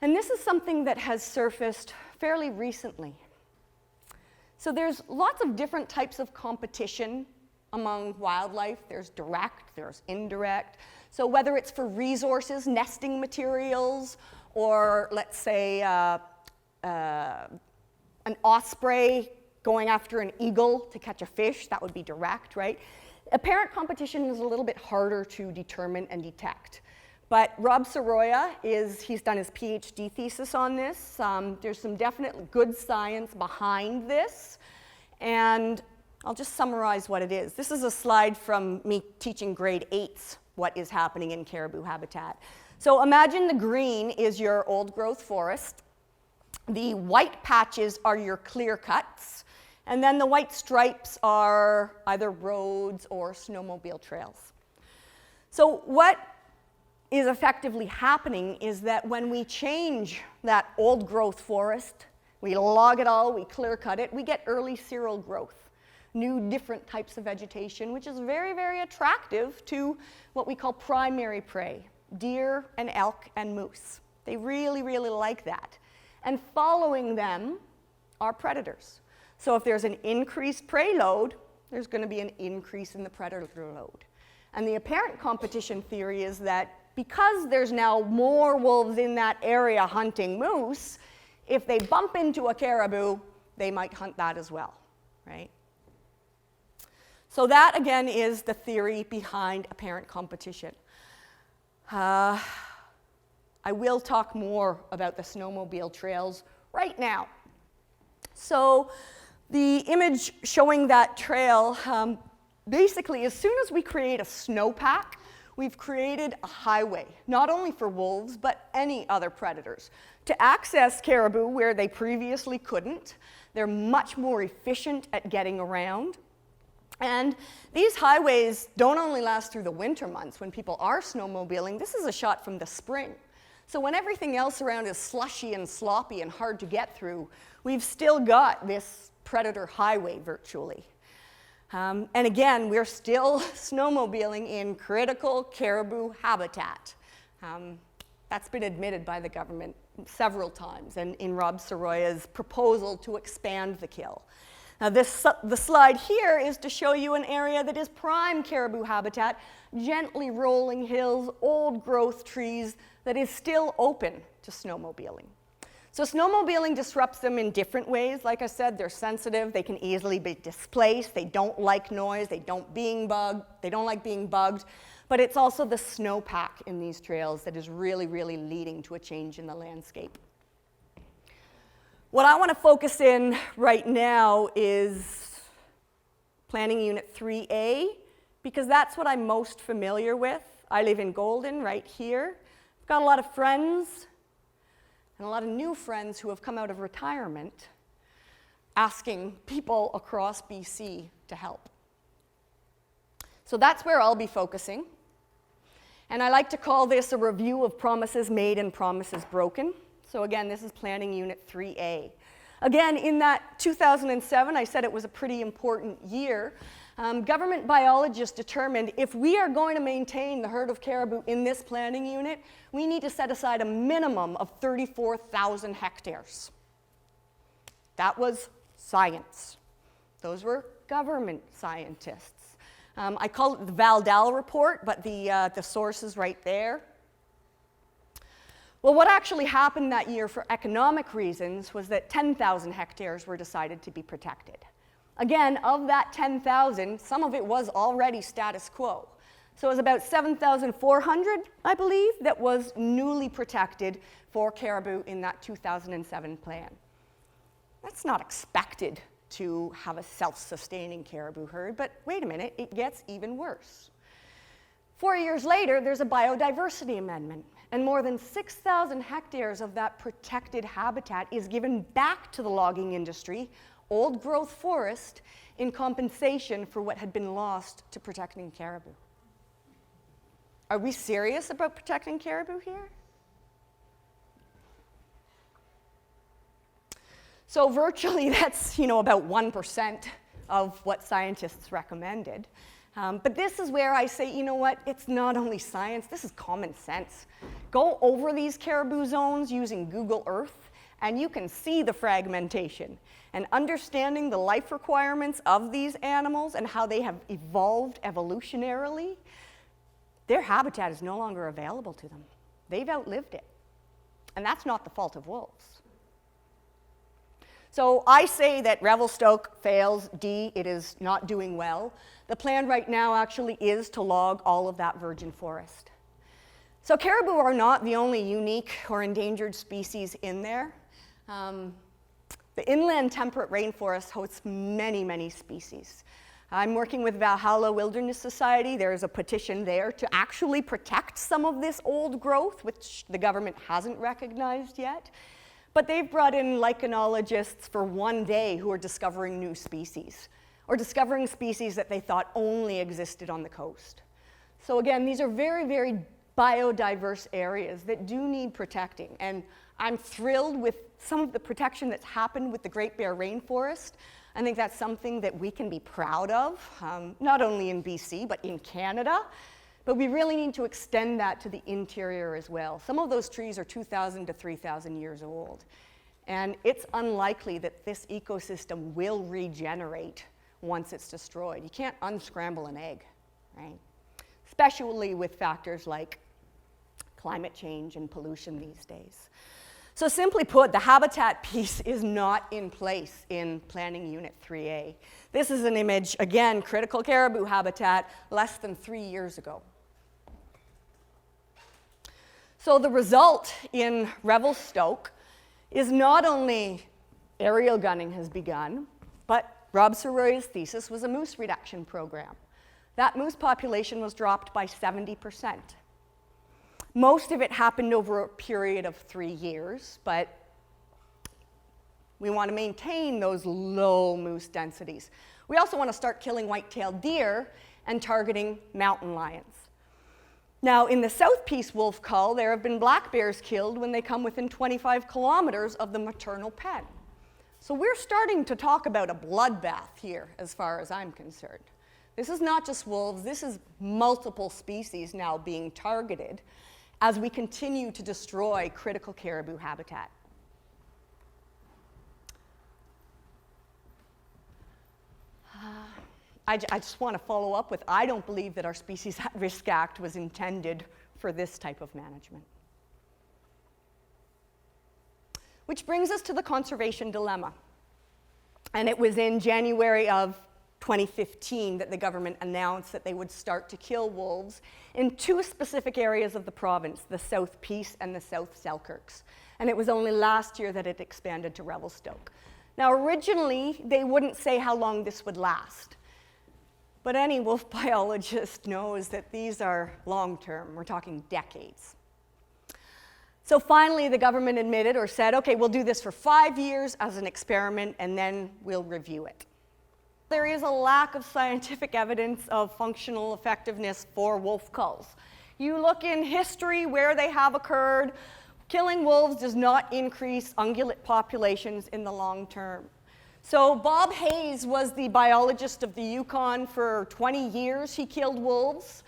And this is something that has surfaced fairly recently. So there's lots of different types of competition among wildlife. There's direct, there's indirect. So whether it's for resources, nesting materials, or let's say an osprey going after an eagle to catch a fish, that would be direct, right? Apparent competition is a little bit harder to determine and detect. But Rob Soroya, he's done his PhD thesis on this. There's some definite good science behind this. And I'll just summarize what it is. This is a slide from me teaching grade 8s what is happening in caribou habitat. So imagine the green is your old growth forest. The white patches are your clear cuts. And then the white stripes are either roads or snowmobile trails. So what is effectively happening is that when we change that old growth forest, we log it all, we clear cut it, we get early cereal growth, new different types of vegetation, which is very, very attractive to what we call primary prey, deer and elk and moose. They really, really like that. And following them are predators. So if there's an increased prey load, there's going to be an increase in the predator load. And the apparent competition theory is that because there's now more wolves in that area hunting moose, if they bump into a caribou, they might hunt that as well, right? So that, again, is the theory behind apparent competition. I will talk more about the snowmobile trails right now. So the image showing that trail, basically, as soon as we create a snowpack, we've created a highway, not only for wolves, but any other predators, to access caribou where they previously couldn't. They're much more efficient at getting around. And these highways don't only last through the winter months when people are snowmobiling. This is a shot from the spring. So when everything else around is slushy and sloppy and hard to get through, we've still got this predator highway virtually. And again, we're still snowmobiling in critical caribou habitat. That's been admitted by the government several times, and in Rob Soroya's proposal to expand the kill. Now the slide here is to show you an area that is prime caribou habitat, gently rolling hills, old growth trees, that is still open to snowmobiling. So snowmobiling disrupts them in different ways. Like I said, they're sensitive, they can easily be displaced, they don't like noise, they don't like being bugged, but it's also the snowpack in these trails that is really, really leading to a change in the landscape. What I want to focus in right now is Planning Unit 3A, because that's what I'm most familiar with. I live in Golden, right here. I've got a lot of friends, and a lot of new friends who have come out of retirement asking people across BC to help. So that's where I'll be focusing. And I like to call this a review of promises made and promises broken. So again, this is Planning Unit 3A. Again, in that 2007, I said it was a pretty important year. Government biologists determined if we are going to maintain the herd of caribou in this planning unit, we need to set aside a minimum of 34,000 hectares. That was science. Those were government scientists. I call it the Valdal report, but the source is right there. Well, what actually happened that year for economic reasons was that 10,000 hectares were decided to be protected. Again, of that 10,000, some of it was already status quo. So it was about 7,400, I believe, that was newly protected for caribou in that 2007 plan. That's not expected to have a self-sustaining caribou herd, but wait a minute, it gets even worse. 4 years later, there's a biodiversity amendment, and more than 6,000 hectares of that protected habitat is given back to the logging industry, old growth forest, in compensation for what had been lost to protecting caribou. Are we serious about protecting caribou here? So virtually that's, about 1% of what scientists recommended. But this is where I say, you know what, it's not only science, this is common sense. Go over these caribou zones using Google Earth And you can see the fragmentation. And understanding the life requirements of these animals and how they have evolved evolutionarily, their habitat is no longer available to them. They've outlived it. And that's not the fault of wolves. So I say that Revelstoke fails. D, it is not doing well. The plan right now actually is to log all of that virgin forest. So caribou are not the only unique or endangered species in there. The inland temperate rainforest hosts many, many species. I'm working with Valhalla Wilderness Society. There's a petition there to actually protect some of this old growth, which the government hasn't recognized yet. But they've brought in lichenologists for one day who are discovering new species, or discovering species that they thought only existed on the coast. So again, these are very, very biodiverse areas that do need protecting. And I'm thrilled with some of the protection that's happened with the Great Bear Rainforest. I think that's something that we can be proud of, not only in BC, but in Canada. But we really need to extend that to the interior as well. Some of those trees are 2,000 to 3,000 years old. And it's unlikely that this ecosystem will regenerate once it's destroyed. You can't unscramble an egg, right? Especially with factors like climate change and pollution these days. So simply put, the habitat piece is not in place in Planning Unit 3A. This is an image, again, critical caribou habitat less than 3 years ago. So the result in Revelstoke is not only aerial gunning has begun, but Rob Soroya's thesis was a moose reduction program. That moose population was dropped by 70%. Most of it happened over a period of 3 years, but we want to maintain those low moose densities. We also want to start killing white-tailed deer and targeting mountain lions. Now, in the South Peace wolf cull, there have been black bears killed when they come within 25 kilometers of the maternal pen. So we're starting to talk about a bloodbath here, as far as I'm concerned. This is not just wolves, this is multiple species now being targeted as we continue to destroy critical caribou habitat. I just want to follow up with, I don't believe that our Species at Risk Act was intended for this type of management. Which brings us to the conservation dilemma. And it was in January of 2015 that the government announced that they would start to kill wolves in 2 specific areas of the province, the South Peace and the South Selkirks. And it was only last year that it expanded to Revelstoke. Now, originally, they wouldn't say how long this would last. But any wolf biologist knows that these are long-term. We're talking decades. So finally, the government admitted or said, okay, we'll do this for 5 years as an experiment, and then we'll review it. There is a lack of scientific evidence of functional effectiveness for wolf culls. You look in history where they have occurred, killing wolves does not increase ungulate populations in the long term. So Bob Hayes was the biologist of the Yukon for 20 years. He killed wolves.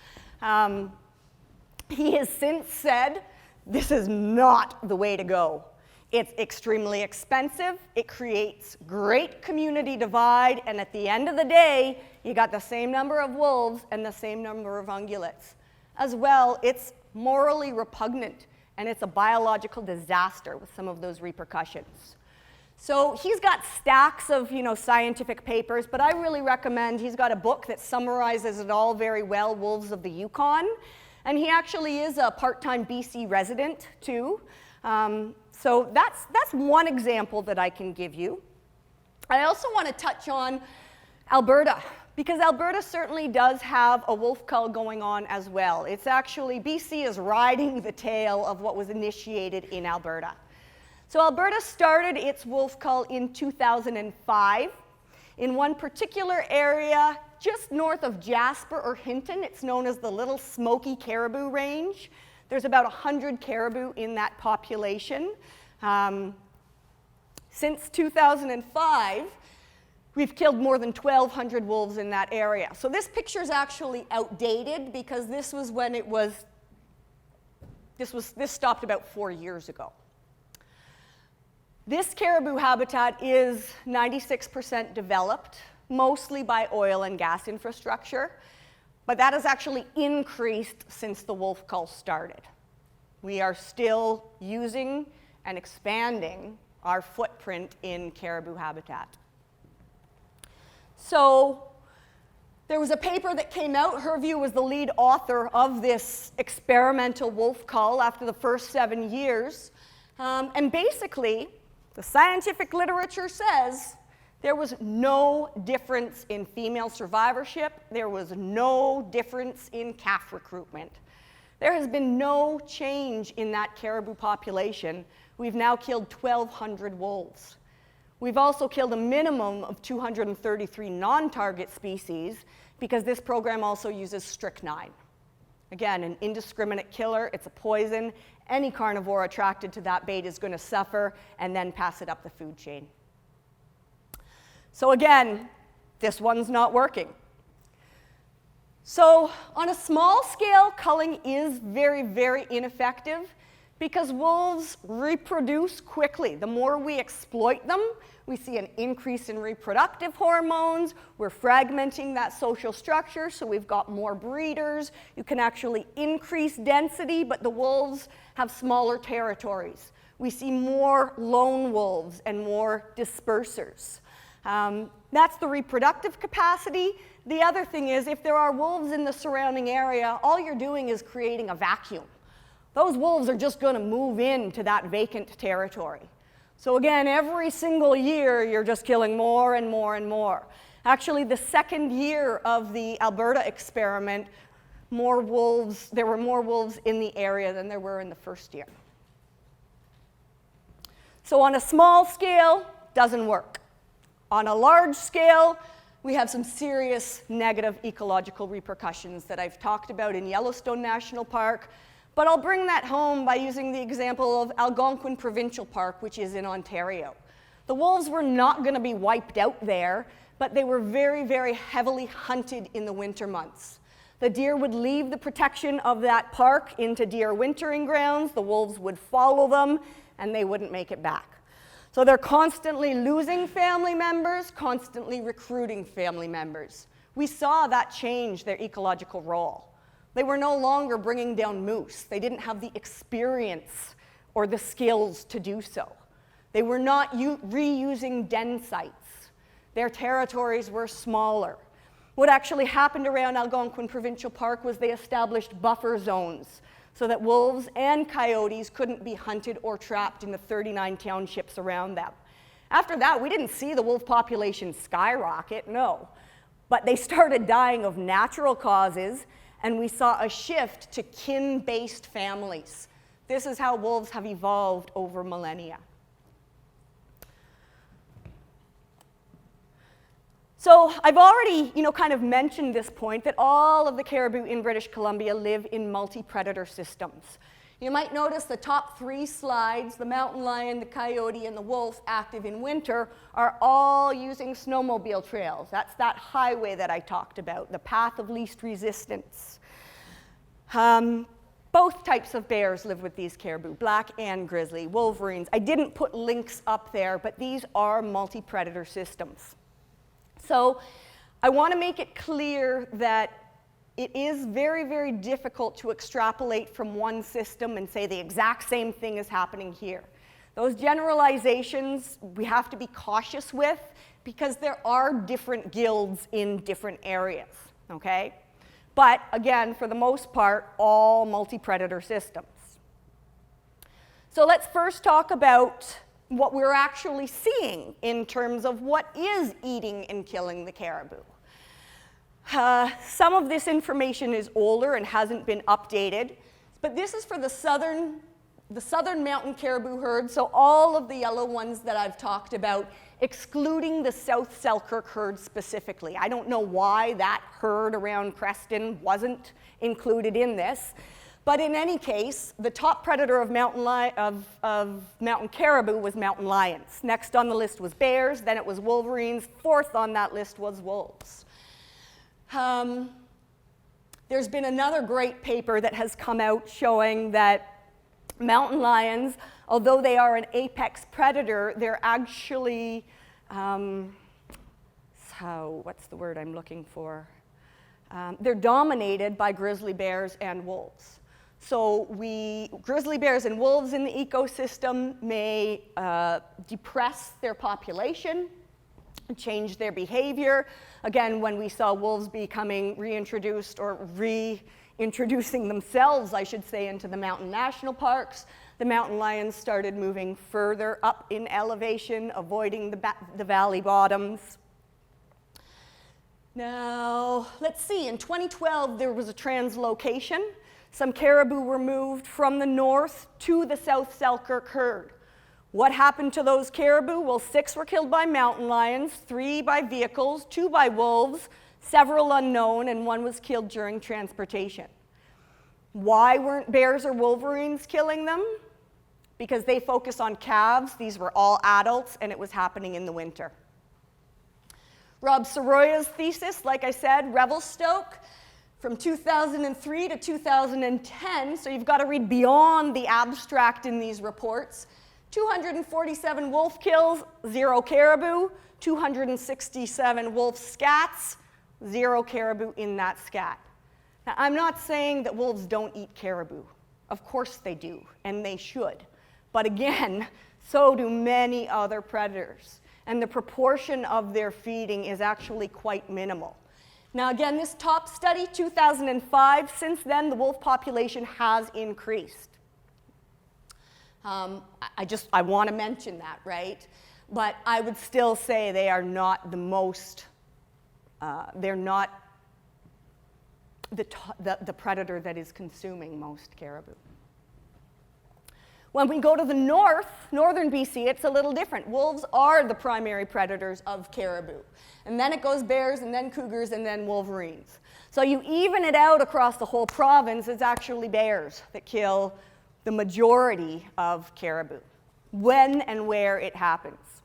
He has since said, this is not the way to go. It's extremely expensive, it creates great community divide, and at the end of the day, you got the same number of wolves and the same number of ungulates. As well, it's morally repugnant, and it's a biological disaster with some of those repercussions. So he's got stacks of scientific papers, but I really recommend, he's got a book that summarizes it all very well, Wolves of the Yukon, and he actually is a part-time BC resident too. So that's one example that I can give you. I also want to touch on Alberta, because Alberta certainly does have a wolf cull going on as well. It's actually, BC is riding the tail of what was initiated in Alberta. So Alberta started its wolf cull in 2005 in one particular area just north of Jasper or Hinton. It's known as the Little Smoky Caribou Range. There's about 100 caribou in that population. Since 2005, we've killed more than 1,200 wolves in that area. So this picture is actually outdated because this was when it was, this stopped about 4 years ago. This caribou habitat is 96% developed, mostly by oil and gas infrastructure, but that has actually increased since the wolf cull started. We are still using and expanding our footprint in caribou habitat. So there was a paper that came out. Herview was the lead author of this experimental wolf cull after the first 7 years. And basically, the scientific literature says there was no difference in female survivorship. There was no difference in calf recruitment. There has been no change in that caribou population. We've now killed 1,200 wolves. We've also killed a minimum of 233 non-target species because this program also uses strychnine. Again, an indiscriminate killer. It's a poison. Any carnivore attracted to that bait is going to suffer and then pass it up the food chain. So again, this one's not working. So on a small scale, culling is very, very ineffective because wolves reproduce quickly. The more we exploit them, we see an increase in reproductive hormones. We're fragmenting that social structure, so we've got more breeders. You can actually increase density, but the wolves have smaller territories. We see more lone wolves and more dispersers. That's the reproductive capacity. The other thing is, if there are wolves in the surrounding area, all you're doing is creating a vacuum. Those wolves are just going to move into that vacant territory. So again, every single year, you're just killing more and more and more. Actually, the second year of the Alberta experiment, there were more wolves in the area than there were in the first year. So on a small scale, doesn't work. On a large scale, we have some serious negative ecological repercussions that I've talked about in Yellowstone National Park, but I'll bring that home by using the example of Algonquin Provincial Park, which is in Ontario. The wolves were not going to be wiped out there, but they were very, very heavily hunted in the winter months. The deer would leave the protection of that park into deer wintering grounds, the wolves would follow them, and they wouldn't make it back. So they're constantly losing family members, constantly recruiting family members. We saw that change their ecological role. They were no longer bringing down moose. They didn't have the experience or the skills to do so. They were not reusing den sites. Their territories were smaller. What actually happened around Algonquin Provincial Park was they established buffer zones so that wolves and coyotes couldn't be hunted or trapped in the 39 townships around them. After that, we didn't see the wolf population skyrocket, no. But they started dying of natural causes, and we saw a shift to kin-based families. This is how wolves have evolved over millennia. So I've already, kind of mentioned this point that all of the caribou in British Columbia live in multi-predator systems. You might notice the top 3 slides, the mountain lion, the coyote, and the wolf active in winter, are all using snowmobile trails. That's that highway that I talked about, the path of least resistance. Both types of bears live with these caribou, black and grizzly, wolverines. I didn't put links up there, but these are multi-predator systems. So I want to make it clear that it is very, very difficult to extrapolate from one system and say the exact same thing is happening here. Those generalizations we have to be cautious with because there are different guilds in different areas, okay? But again, for the most part, all multi-predator systems. So let's first talk about what we're actually seeing in terms of what is eating and killing the caribou. Some of this information is older and hasn't been updated, but this is for the southern mountain caribou herd, so all of the yellow ones that I've talked about, excluding the South Selkirk herd specifically. I don't know why that herd around Creston wasn't included in this. But in any case, the top predator of mountain caribou was mountain lions. Next on the list was bears, then it was wolverines. Fourth on that list was wolves. There's been another great paper that has come out showing that Mountain lions, although they are an apex predator, they're actually, what's the word I'm looking for? They're dominated by grizzly bears and wolves. So grizzly bears and wolves in the ecosystem may depress their population, change their behavior. Again, when we saw wolves becoming reintroduced or reintroducing themselves, I should say, into the mountain national parks, the mountain lions started moving further up in elevation, avoiding the valley bottoms. Now, let's see, in 2012 there was a translocation. Some caribou were moved from the north to the South Selkirk herd. What happened to those caribou? Well, 6 were killed by mountain lions, 3 by vehicles, 2 by wolves, several unknown, and 1 was killed during transportation. Why weren't bears or wolverines killing them? Because they focus on calves. These were all adults, and it was happening in the winter. Rob Soroya's thesis, like I said, Revelstoke, from 2003 to 2010, so you've got to read beyond the abstract in these reports. 247 wolf kills, 0 caribou, 267 wolf scats, 0 caribou in that scat. Now, I'm not saying that wolves don't eat caribou. Of course they do, and they should. But again, so do many other predators, and the proportion of their feeding is actually quite minimal. Now again, this top study, 2005, since then the wolf population has increased. I want to mention that, right? But I would still say they are not the most, they're not the predator that is consuming most caribou. When we go to the northern BC, it's a little different. Wolves are the primary predators of caribou. And then it goes bears, and then cougars, and then wolverines. So you even it out across the whole province, it's actually bears that kill the majority of caribou, when and where it happens.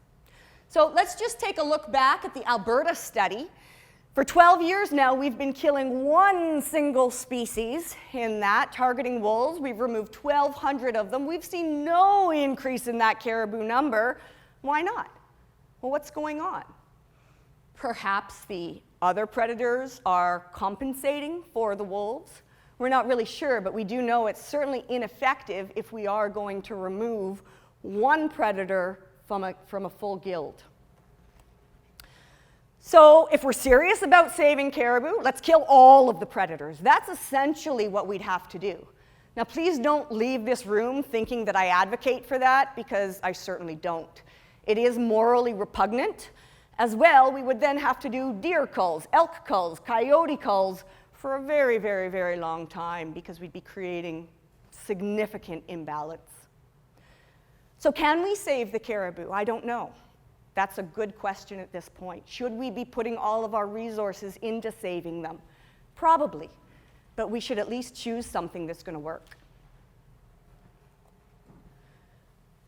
So let's just take a look back at the Alberta study. For 12 years now, we've been killing 1 single species in that, targeting wolves. We've removed 1,200 of them. We've seen no increase in that caribou number. Why not? Well, what's going on? Perhaps the other predators are compensating for the wolves. We're not really sure, but we do know it's certainly ineffective if we are going to remove 1 predator from a full guild. So if we're serious about saving caribou, let's kill all of the predators. That's essentially what we'd have to do. Now, please don't leave this room thinking that I advocate for that, because I certainly don't. It is morally repugnant. As well, we would then have to do deer culls, elk culls, coyote culls for a very, very, very long time, because we'd be creating significant imbalance. So can we save the caribou? I don't know. That's a good question at this point. Should we be putting all of our resources into saving them? Probably, but we should at least choose something that's going to work.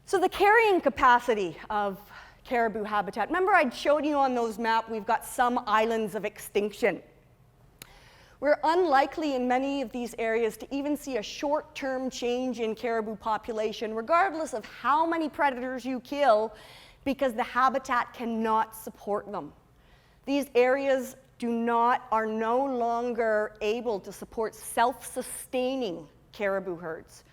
So the carrying capacity of caribou habitat. Remember I showed you on those maps, we've got some islands of extinction. We're unlikely in many of these areas to even see a short-term change in caribou population, regardless of how many predators you kill, because the habitat cannot support them. These areas are no longer able to support self-sustaining caribou herds.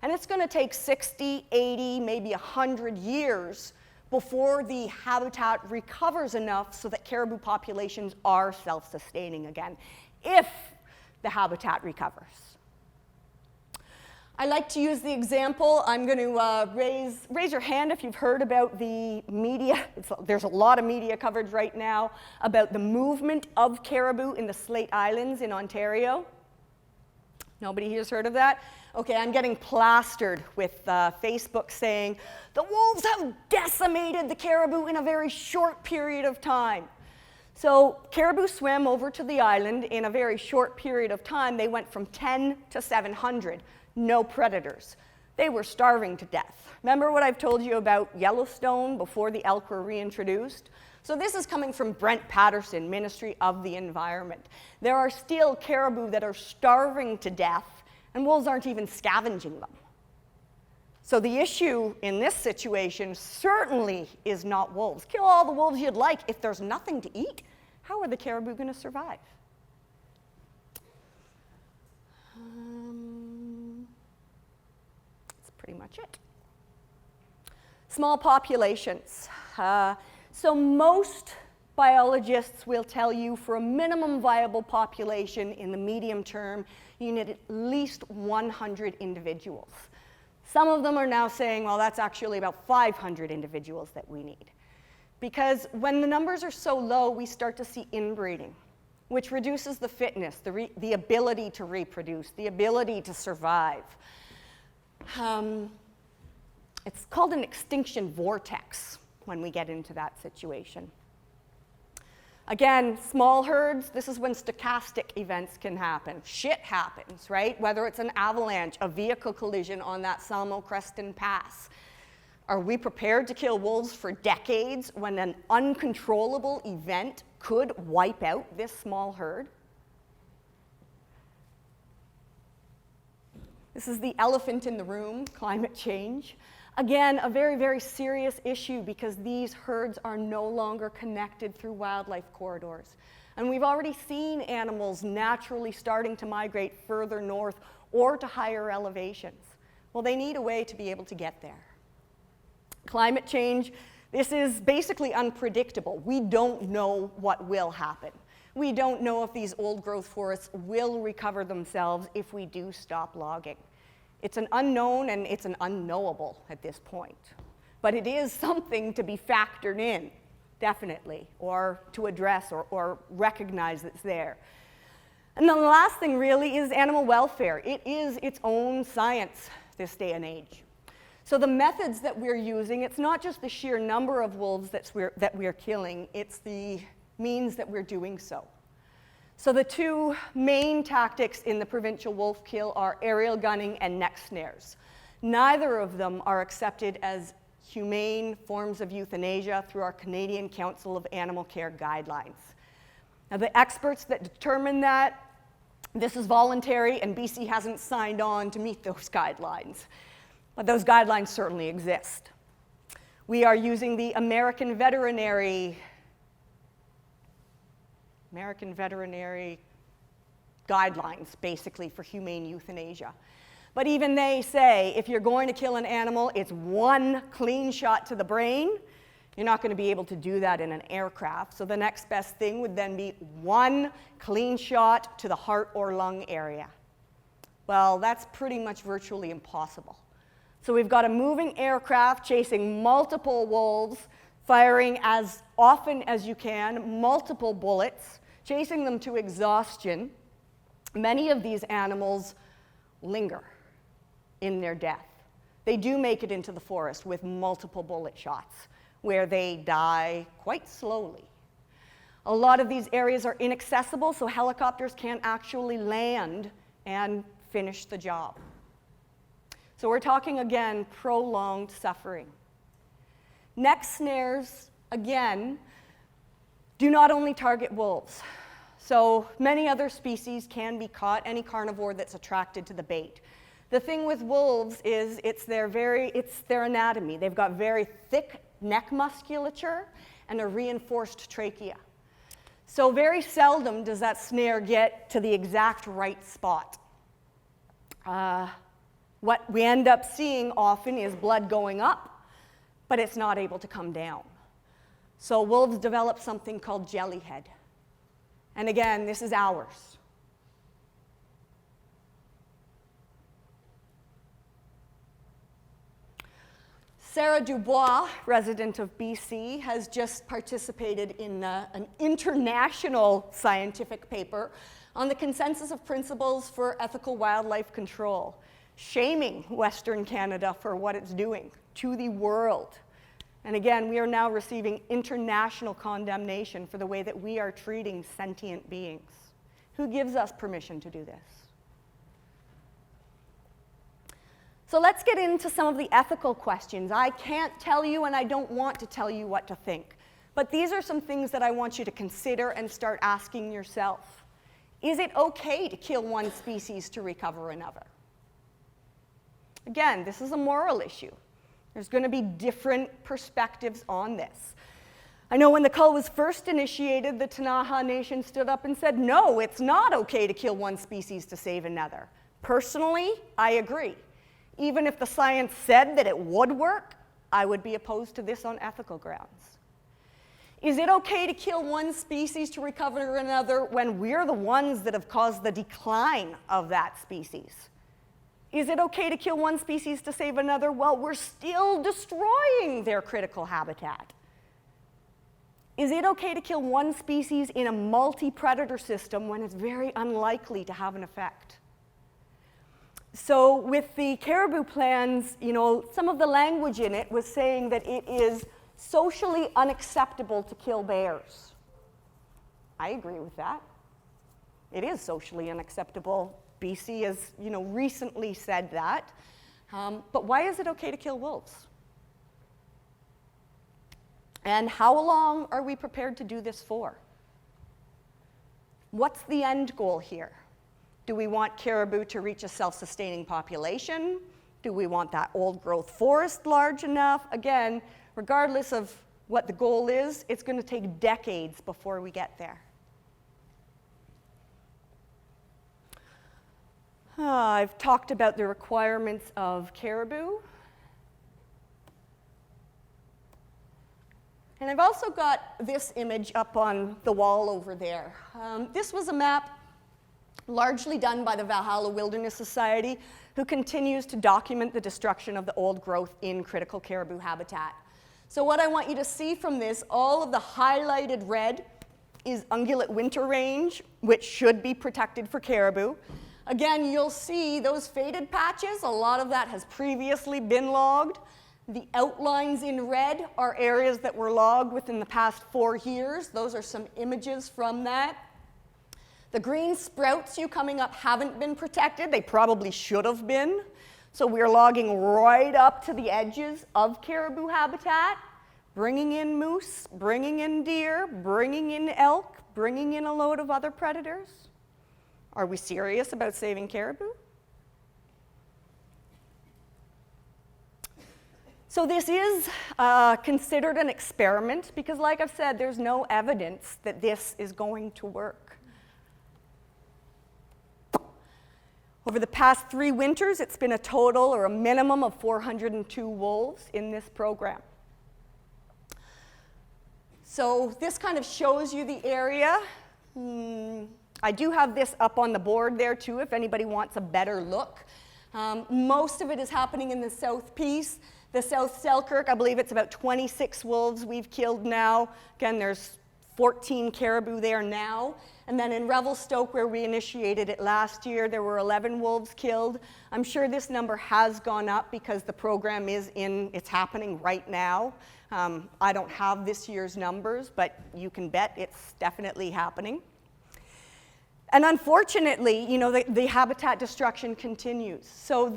And it's going to take 60, 80, maybe 100 years before the habitat recovers enough so that caribou populations are self-sustaining again, if the habitat recovers. I like to use the example. I'm going to raise your hand if you've heard about the media. There's a lot of media coverage right now about the movement of caribou in the Slate Islands in Ontario. Nobody here's heard of that? Okay, I'm getting plastered with Facebook saying, the wolves have decimated the caribou in a very short period of time. So caribou swam over to the island in a very short period of time. They went from 10 to 700. No predators. They were starving to death. Remember what I've told you about Yellowstone before the elk were reintroduced? So this is coming from Brent Patterson, Ministry of the Environment. There are still caribou that are starving to death, and wolves aren't even scavenging them. So the issue in this situation certainly is not wolves. Kill all the wolves you'd like. If there's nothing to eat, how are the caribou going to survive? That's pretty much it. Small populations. So most biologists will tell you for a minimum viable population in the medium term, you need at least 100 individuals. Some of them are now saying, well, that's actually about 500 individuals that we need. Because when the numbers are so low, we start to see inbreeding, which reduces the fitness, the ability to reproduce, the ability to survive. It's called an extinction vortex when we get into that situation. Again, small herds, this is when stochastic events can happen. Shit happens, right? Whether it's an avalanche, a vehicle collision on that Salmo-Creston Pass. Are we prepared to kill wolves for decades when an uncontrollable event could wipe out this small herd? This is the elephant in the room, climate change. Again, a very, very serious issue because these herds are no longer connected through wildlife corridors. And we've already seen animals naturally starting to migrate further north or to higher elevations. Well, they need a way to be able to get there. Climate change, this is basically unpredictable. We don't know what will happen. We don't know if these old growth forests will recover themselves if we do stop logging. It's an unknown and it's an unknowable at this point. But it is something to be factored in, definitely, or to address or recognize that's there. And then the last thing really is animal welfare. It is its own science this day and age. So the methods that we're using, it's not just the sheer number of wolves that we're killing, it's the means that we're doing so. So the two main tactics in the provincial wolf kill are aerial gunning and neck snares. Neither of them are accepted as humane forms of euthanasia through our Canadian Council of Animal Care guidelines. Now the experts that determine that, this is voluntary and BC hasn't signed on to meet those guidelines. But those guidelines certainly exist. We are using the American veterinary guidelines, basically, for humane euthanasia. But even they say, if you're going to kill an animal, it's one clean shot to the brain. You're not going to be able to do that in an aircraft. So the next best thing would then be one clean shot to the heart or lung area. Well, that's pretty much virtually impossible. So we've got a moving aircraft chasing multiple wolves, firing as often as you can, multiple bullets, chasing them to exhaustion. Many of these animals linger in their death. They do make it into the forest with multiple bullet shots, where they die quite slowly. A lot of these areas are inaccessible, so helicopters can't actually land and finish the job. So we're talking, again, prolonged suffering. Neck snares, again, do not only target wolves. So many other species can be caught, any carnivore that's attracted to the bait. The thing with wolves is it's their anatomy. They've got very thick neck musculature and a reinforced trachea. So very seldom does that snare get to the exact right spot. What we end up seeing often is blood going up, but it's not able to come down. So wolves develop something called jellyhead. And again, this is ours. Sarah Dubois, resident of BC, has just participated in an international scientific paper on the consensus of principles for ethical wildlife control, shaming Western Canada for what it's doing to the world. And again, we are now receiving international condemnation for the way that we are treating sentient beings. Who gives us permission to do this? So let's get into some of the ethical questions. I can't tell you and I don't want to tell you what to think. But these are some things that I want you to consider and start asking yourself. Is it okay to kill one species to recover another? Again, this is a moral issue. There's going to be different perspectives on this. I know when the cull was first initiated, the Ktunaxa Nation stood up and said, no, it's not okay to kill one species to save another. Personally, I agree. Even if the science said that it would work, I would be opposed to this on ethical grounds. Is it okay to kill one species to recover another when we're the ones that have caused the decline of that species? Is it okay to kill one species to save another while we're still destroying their critical habitat? Is it okay to kill one species in a multi-predator system when it's very unlikely to have an effect? So with the caribou plans, some of the language in it was saying that it is socially unacceptable to kill bears. I agree with that. It is socially unacceptable. BC has, recently said that. But why is it okay to kill wolves? And how long are we prepared to do this for? What's the end goal here? Do we want caribou to reach a self-sustaining population? Do we want that old-growth forest large enough? Again, regardless of what the goal is, it's going to take decades before we get there. I've talked about the requirements of caribou. And I've also got this image up on the wall over there. This was a map largely done by the Valhalla Wilderness Society, who continues to document the destruction of the old growth in critical caribou habitat. So what I want you to see from this, all of the highlighted red is ungulate winter range, which should be protected for caribou. Again, you'll see those faded patches, a lot of that has previously been logged. The outlines in red are areas that were logged within the past 4 years. Those are some images from that. The green sprouts coming up haven't been protected. They probably should have been. So we're logging right up to the edges of caribou habitat, bringing in moose, bringing in deer, bringing in elk, bringing in a load of other predators. Are we serious about saving caribou? So this is considered an experiment because, like I've said, there's no evidence that this is going to work. Over the past 3 winters, it's been a total or a minimum of 402 wolves in this program. So this kind of shows you the area. I do have this up on the board there too if anybody wants a better look. Most of it is happening in the south piece. The South Selkirk, I believe it's about 26 wolves we've killed now. Again, there's 14 caribou there now. And then in Revelstoke, where we initiated it last year, there were 11 wolves killed. I'm sure this number has gone up because the program it's happening right now. I don't have this year's numbers, but you can bet it's definitely happening. And unfortunately, the habitat destruction continues. So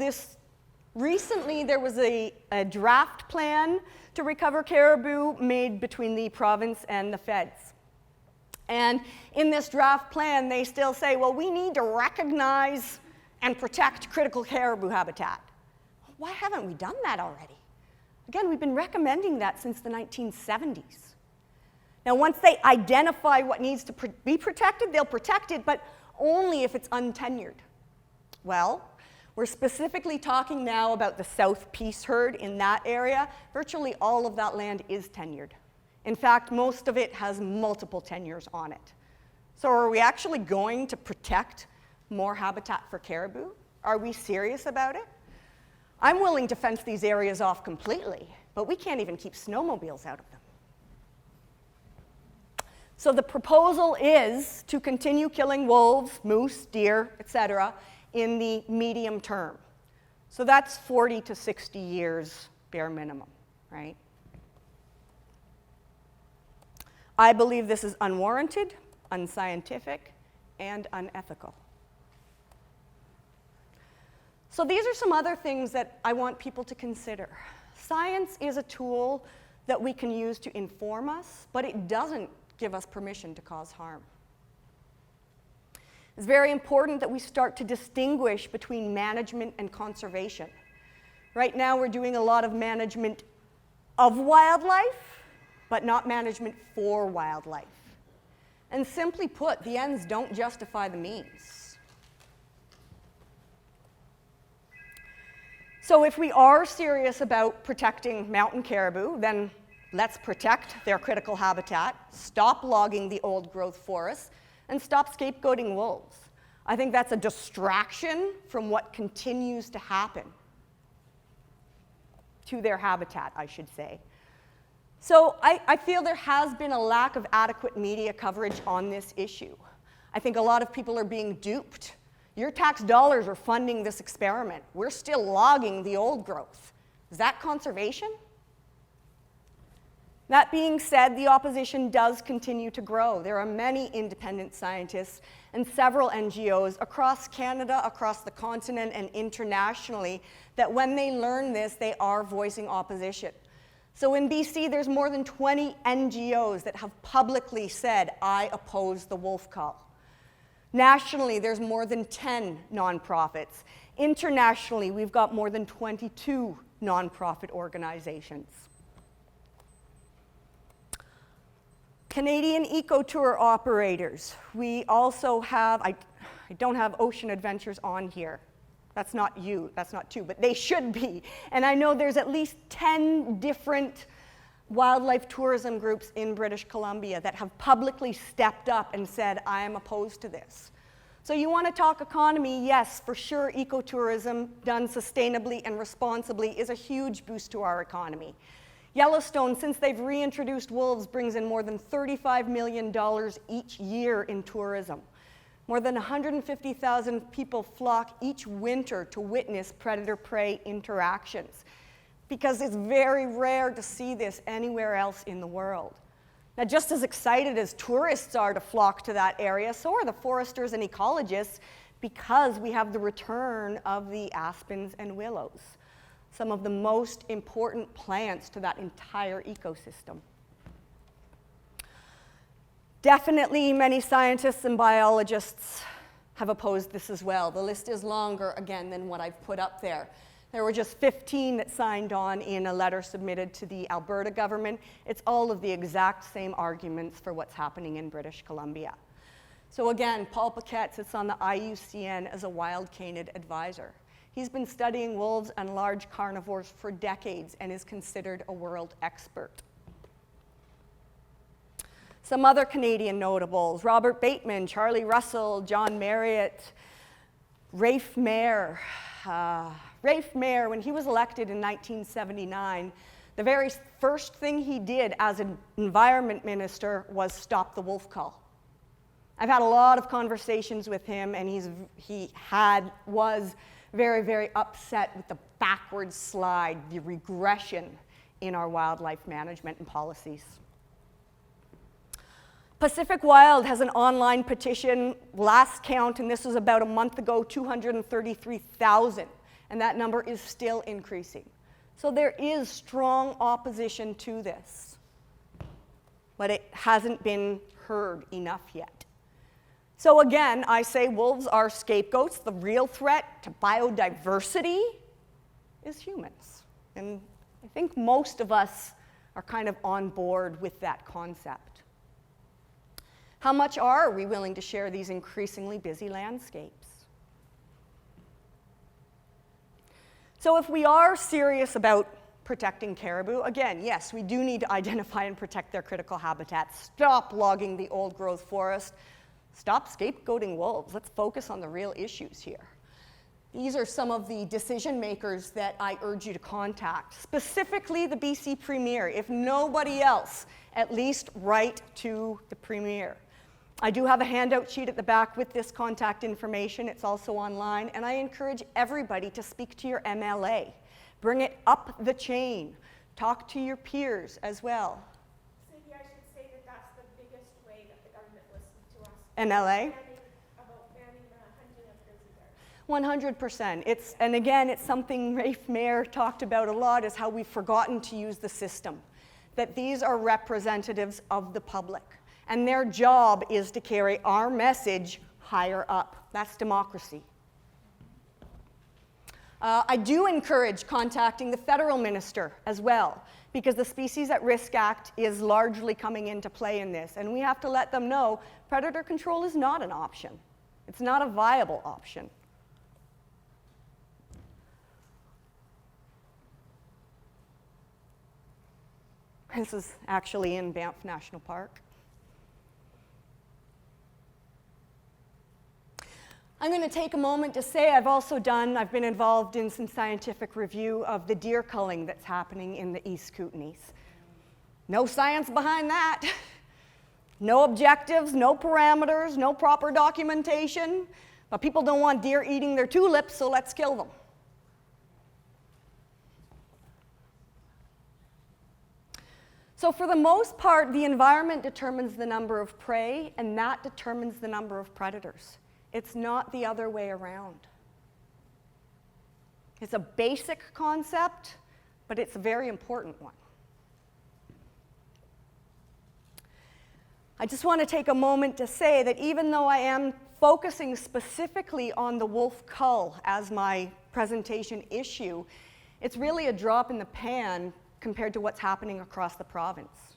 recently, there was a draft plan to recover caribou made between the province and the feds. And in this draft plan, they still say, well, we need to recognize and protect critical caribou habitat. Why haven't we done that already? Again, we've been recommending that since the 1970s. Now, once they identify what needs to be protected, they'll protect it, but only if it's untenured. Well, we're specifically talking now about the South Peace herd in that area. Virtually all of that land is tenured. In fact, most of it has multiple tenures on it. So are we actually going to protect more habitat for caribou? Are we serious about it? I'm willing to fence these areas off completely, but we can't even keep snowmobiles out of them. So the proposal is to continue killing wolves, moose, deer, etc., in the medium term. So that's 40 to 60 years bare minimum, right? I believe this is unwarranted, unscientific, and unethical. So these are some other things that I want people to consider. Science is a tool that we can use to inform us, but it doesn't give us permission to cause harm. It's very important that we start to distinguish between management and conservation. Right now we're doing a lot of management of wildlife, but not management for wildlife. And simply put, the ends don't justify the means. So if we are serious about protecting mountain caribou, then let's protect their critical habitat, stop logging the old-growth forests, and stop scapegoating wolves. I think that's a distraction from what continues to happen to their habitat, I should say. So I feel there has been a lack of adequate media coverage on this issue. I think a lot of people are being duped. Your tax dollars are funding this experiment. We're still logging the old growth. Is that conservation? That being said, the opposition does continue to grow. There are many independent scientists and several NGOs across Canada, across the continent, and internationally that when they learn this, they are voicing opposition. So in BC, there's more than 20 NGOs that have publicly said, I oppose the wolf call. Nationally, there's more than 10 nonprofits. Internationally, we've got more than 22 nonprofit organizations. Canadian eco-tour operators. We also have, I don't have Ocean Adventures on here. That's not you, that's not two, but they should be. And I know there's at least 10 different wildlife tourism groups in British Columbia that have publicly stepped up and said, I am opposed to this. So you want to talk economy? Yes, for sure, ecotourism done sustainably and responsibly is a huge boost to our economy. Yellowstone, since they've reintroduced wolves, brings in more than $35 million each year in tourism. More than 150,000 people flock each winter to witness predator-prey interactions because it's very rare to see this anywhere else in the world. Now, just as excited as tourists are to flock to that area, so are the foresters and ecologists because we have the return of the aspens and willows, some of the most important plants to that entire ecosystem. Definitely many scientists and biologists have opposed this as well. The list is longer, again, than what I've put up there. There were just 15 that signed on in a letter submitted to the Alberta government. It's all of the exact same arguments for what's happening in British Columbia. So again, Paul Paquette sits on the IUCN as a wild canid advisor. He's been studying wolves and large carnivores for decades and is considered a world expert. Some other Canadian notables, Robert Bateman, Charlie Russell, John Marriott, Rafe Mair. Rafe Mair, when he was elected in 1979, the very first thing he did as an environment minister was stop the wolf call. I've had a lot of conversations with him, and he was very, very upset with the backward slide, the regression in our wildlife management and policies. Pacific Wild has an online petition, last count, and this was about a month ago, 233,000, and that number is still increasing. So there is strong opposition to this, but it hasn't been heard enough yet. So again, I say wolves are scapegoats. The real threat to biodiversity is humans. And I think most of us are kind of on board with that concept. How much are we willing to share these increasingly busy landscapes? So if we are serious about protecting caribou, again, yes, we do need to identify and protect their critical habitats. Stop logging the old-growth forest. Stop scapegoating wolves. Let's focus on the real issues here. These are some of the decision makers that I urge you to contact, specifically the BC Premier. If nobody else, at least write to the Premier. I do have a handout sheet at the back with this contact information. It's also online, and I encourage everybody to speak to your MLA. Bring it up the chain. Talk to your peers as well. Sadie, I should say that that's the biggest way that the government listens to us. MLA? About banning the hunting of grizzly bears. 100%. And again, it's something Rafe Mair talked about a lot, is how we've forgotten to use the system. That these are representatives of the public. And their job is to carry our message higher up. That's democracy. I do encourage contacting the federal minister as well, because the Species at Risk Act is largely coming into play in this, and we have to let them know predator control is not an option. It's not a viable option. This is actually in Banff National Park. I'm going to take a moment to say I've been involved in some scientific review of the deer culling that's happening in the East Kootenays. No science behind that. No objectives, no parameters, no proper documentation. But people don't want deer eating their tulips, so let's kill them. So for the most part, the environment determines the number of prey, and that determines the number of predators. It's not the other way around. It's a basic concept, but it's a very important one. I just want to take a moment to say that even though I am focusing specifically on the wolf cull as my presentation issue, it's really a drop in the pan compared to what's happening across the province.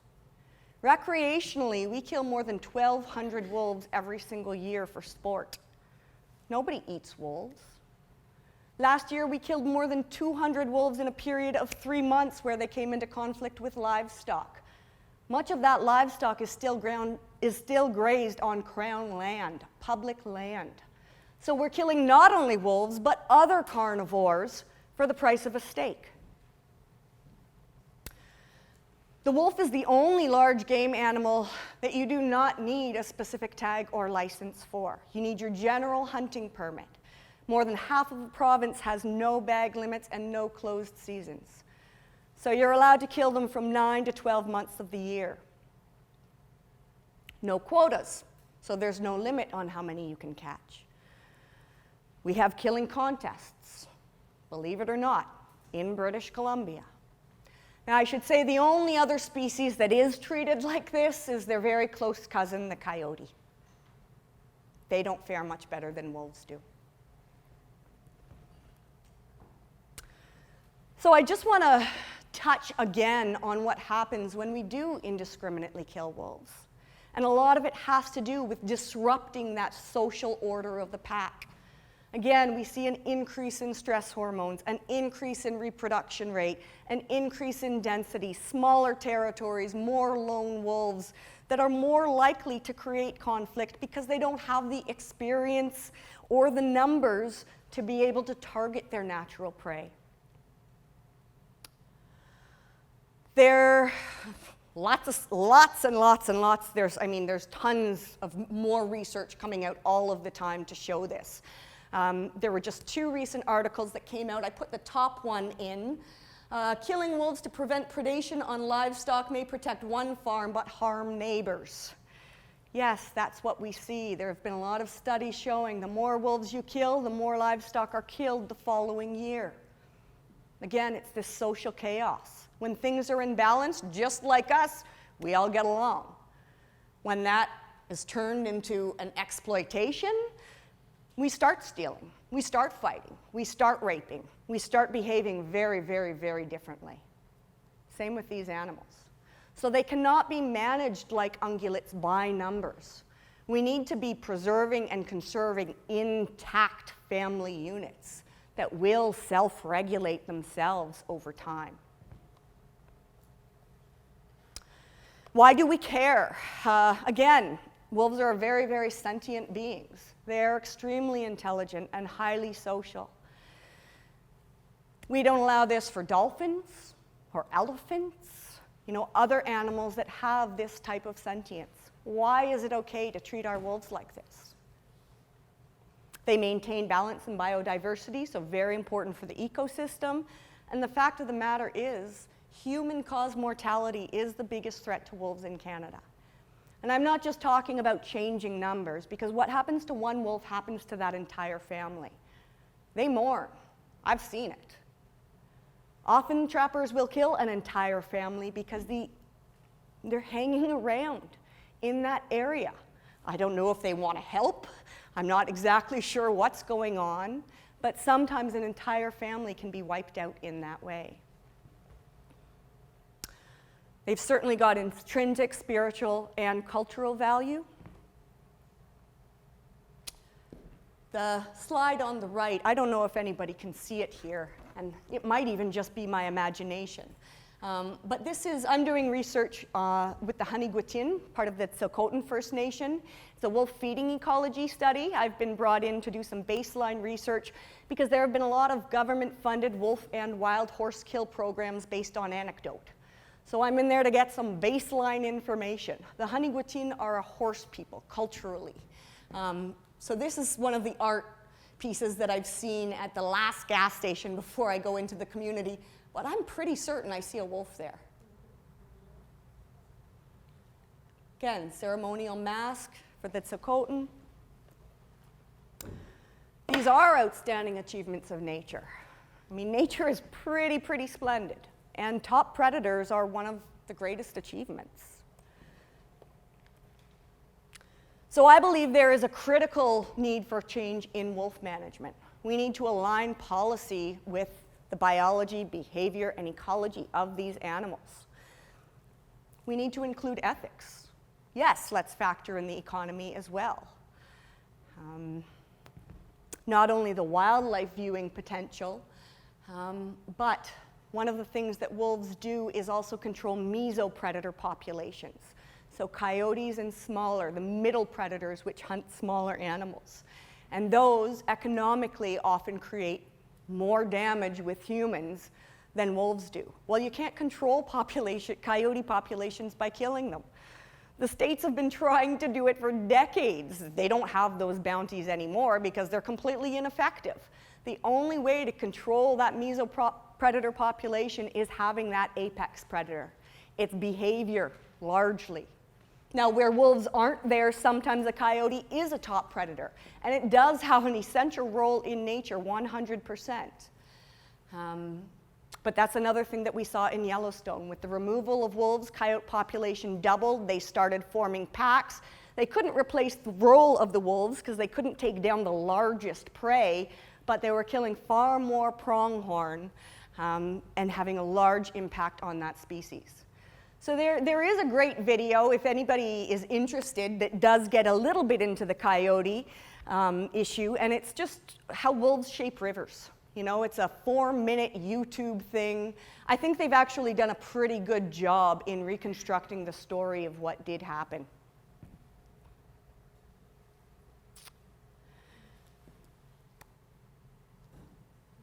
Recreationally, we kill more than 1,200 wolves every single year for sport. Nobody eats wolves. Last year, we killed more than 200 wolves in a period of 3 months where they came into conflict with livestock. Much of that livestock is still grazed on Crown land, public land. So we're killing not only wolves, but other carnivores for the price of a steak. The wolf is the only large game animal that you do not need a specific tag or license for. You need your general hunting permit. More than half of the province has no bag limits and no closed seasons. So you're allowed to kill them from 9 to 12 months of the year. No quotas, so there's no limit on how many you can catch. We have killing contests, believe it or not, in British Columbia. Now, I should say the only other species that is treated like this is their very close cousin, the coyote. They don't fare much better than wolves do. So I just want to touch again on what happens when we do indiscriminately kill wolves. And a lot of it has to do with disrupting that social order of the pack. Again, we see an increase in stress hormones, an increase in reproduction rate, an increase in density, smaller territories, more lone wolves that are more likely to create conflict because they don't have the experience or the numbers to be able to target their natural prey. There's tons of more research coming out all of the time to show this. There were just 2 recent articles that came out. I put the top one in. Killing wolves to prevent predation on livestock may protect one farm but harm neighbors. Yes, that's what we see. There have been a lot of studies showing the more wolves you kill, the more livestock are killed the following year. Again, it's this social chaos. When things are in balance, just like us, we all get along. When that is turned into an exploitation, we start stealing, we start fighting, we start raping, we start behaving very, very, very differently. Same with these animals. So they cannot be managed like ungulates by numbers. We need to be preserving and conserving intact family units that will self-regulate themselves over time. Why do we care? Again, wolves are very, very sentient beings. They're extremely intelligent and highly social. We don't allow this for dolphins or elephants, other animals that have this type of sentience. Why is it okay to treat our wolves like this? They maintain balance and biodiversity, so very important for the ecosystem. And the fact of the matter is, human-caused mortality is the biggest threat to wolves in Canada. And I'm not just talking about changing numbers, because what happens to one wolf happens to that entire family. They mourn. I've seen it. Often trappers will kill an entire family because they're hanging around in that area. I don't know if they want to help. I'm not exactly sure what's going on, but sometimes an entire family can be wiped out in that way. They've certainly got intrinsic spiritual and cultural value. The slide on the right, I don't know if anybody can see it here, and it might even just be my imagination. But this is, I'm doing research with the Hanigwitchin, part of the Tsilhqot'in First Nation. It's a wolf feeding ecology study. I've been brought in to do some baseline research because there have been a lot of government-funded wolf and wild horse kill programs based on anecdote. So I'm in there to get some baseline information. The Hanigwitchin are a horse people, culturally. So this is one of the art pieces that I've seen at the last gas station before I go into the community, but I'm pretty certain I see a wolf there. Again, ceremonial mask for the Tsilhqot'in. These are outstanding achievements of nature. I mean, nature is pretty splendid, and top predators are one of the greatest achievements. So I believe there is a critical need for change in wolf management. We need to align policy with the biology, behavior, and ecology of these animals. We need to include ethics. Yes, let's factor in the economy as well. Not only the wildlife viewing potential, but one of the things that wolves do is also control mesopredator populations. So coyotes and smaller, the middle predators which hunt smaller animals. And those economically often create more damage with humans than wolves do. Well, you can't control coyote populations by killing them. The states have been trying to do it for decades. They don't have those bounties anymore because they're completely ineffective. The only way to control that mesopredator population is having that apex predator. It's behavior, largely. Now, where wolves aren't there, sometimes a coyote is a top predator, and it does have an essential role in nature, 100%. But that's another thing that we saw in Yellowstone. With the removal of wolves, coyote population doubled. They started forming packs. They couldn't replace the role of the wolves because they couldn't take down the largest prey, but they were killing far more pronghorn and having a large impact on that species. So there is a great video, if anybody is interested, that does get a little bit into the coyote issue, and it's just how wolves shape rivers. You know, it's a 4-minute YouTube thing. I think they've actually done a pretty good job in reconstructing the story of what did happen.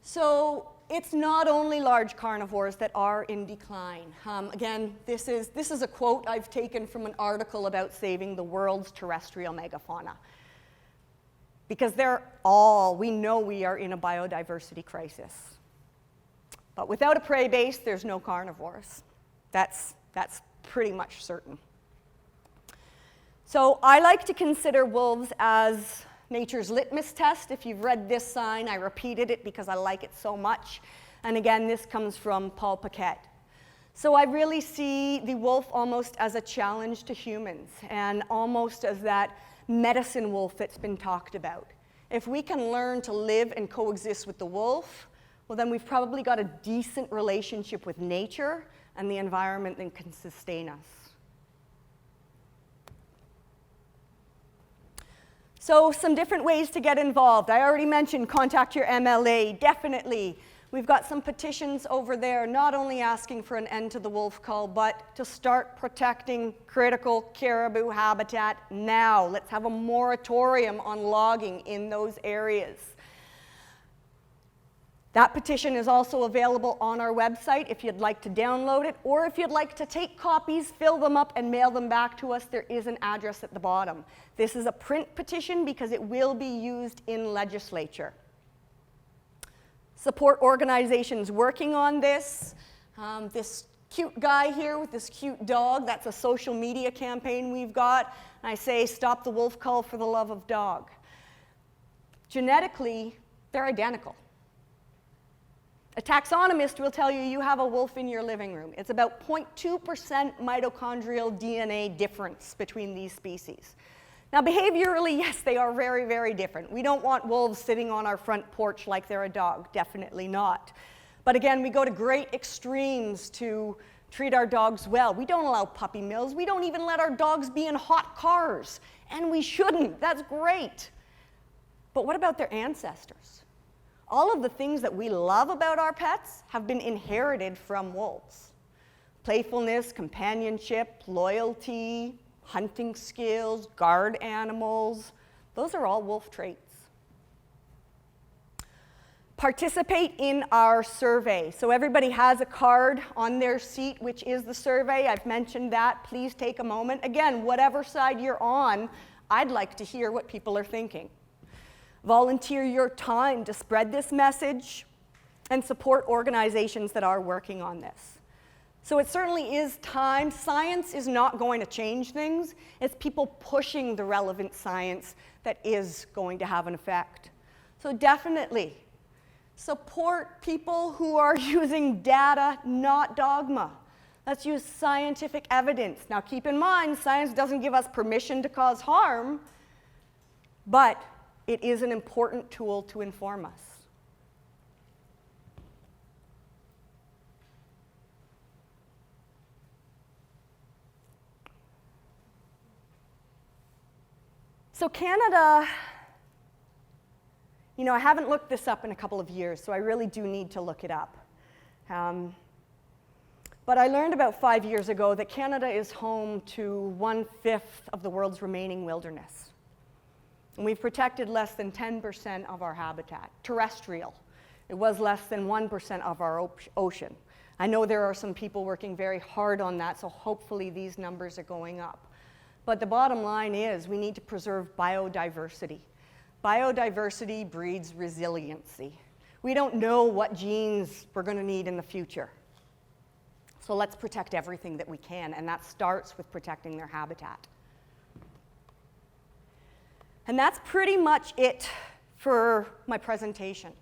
So it's not only large carnivores that are in decline. Again, this is a quote I've taken from an article about saving the world's terrestrial megafauna. Because we know we are in a biodiversity crisis. But without a prey base, there's no carnivores. That's pretty much certain. So I like to consider wolves as nature's litmus test. If you've read this sign, I repeated it because I like it so much. And again, this comes from Paul Paquette. So I really see the wolf almost as a challenge to humans and almost as that medicine wolf that's been talked about. If we can learn to live and coexist with the wolf, well, then we've probably got a decent relationship with nature and the environment that can sustain us. So some different ways to get involved. I already mentioned contact your MLA, definitely. We've got some petitions over there, not only asking for an end to the wolf cull, but to start protecting critical caribou habitat now. Let's have a moratorium on logging in those areas. That petition is also available on our website if you'd like to download it, or if you'd like to take copies, fill them up, and mail them back to us, there is an address at the bottom. This is a print petition because it will be used in legislature. Support organizations working on this. This cute guy here with this cute dog, that's a social media campaign we've got. And I say, stop the wolf cull for the love of dog. Genetically, they're identical. A taxonomist will tell you you have a wolf in your living room. It's about 0.2% mitochondrial DNA difference between these species. Now, behaviorally, yes, they are very, very different. We don't want wolves sitting on our front porch like they're a dog, definitely not. But again, we go to great extremes to treat our dogs well. We don't allow puppy mills. We don't even let our dogs be in hot cars. And we shouldn't. That's great. But what about their ancestors? All of the things that we love about our pets have been inherited from wolves. Playfulness, companionship, loyalty, hunting skills, guard animals, those are all wolf traits. Participate in our survey. So everybody has a card on their seat, which is the survey. I've mentioned that. Please take a moment. Again, whatever side you're on, I'd like to hear what people are thinking. Volunteer your time to spread this message and support organizations that are working on this. So it certainly is time. Science is not going to change things. It's people pushing the relevant science that is going to have an effect. So definitely support people who are using data, not dogma. Let's use scientific evidence. Now keep in mind, science doesn't give us permission to cause harm, but it is an important tool to inform us. So Canada, you know, I haven't looked this up in a couple of years, so I really do need to look it up. But I learned about 5 years ago that Canada is home to 1/5 of the world's remaining wilderness. And we've protected less than 10% of our habitat, terrestrial. It was less than 1% of our ocean. I know there are some people working very hard on that, so hopefully these numbers are going up. But the bottom line is we need to preserve biodiversity. Biodiversity breeds resiliency. We don't know what genes we're going to need in the future. So let's protect everything that we can, and that starts with protecting their habitat. And that's pretty much it for my presentation.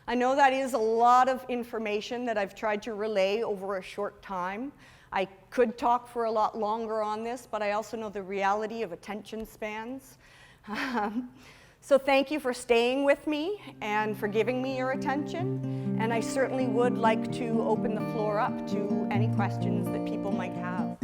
I know that is a lot of information that I've tried to relay over a short time. I could talk for a lot longer on this, but I also know the reality of attention spans. So thank you for staying with me and for giving me your attention. And I certainly would like to open the floor up to any questions that people might have.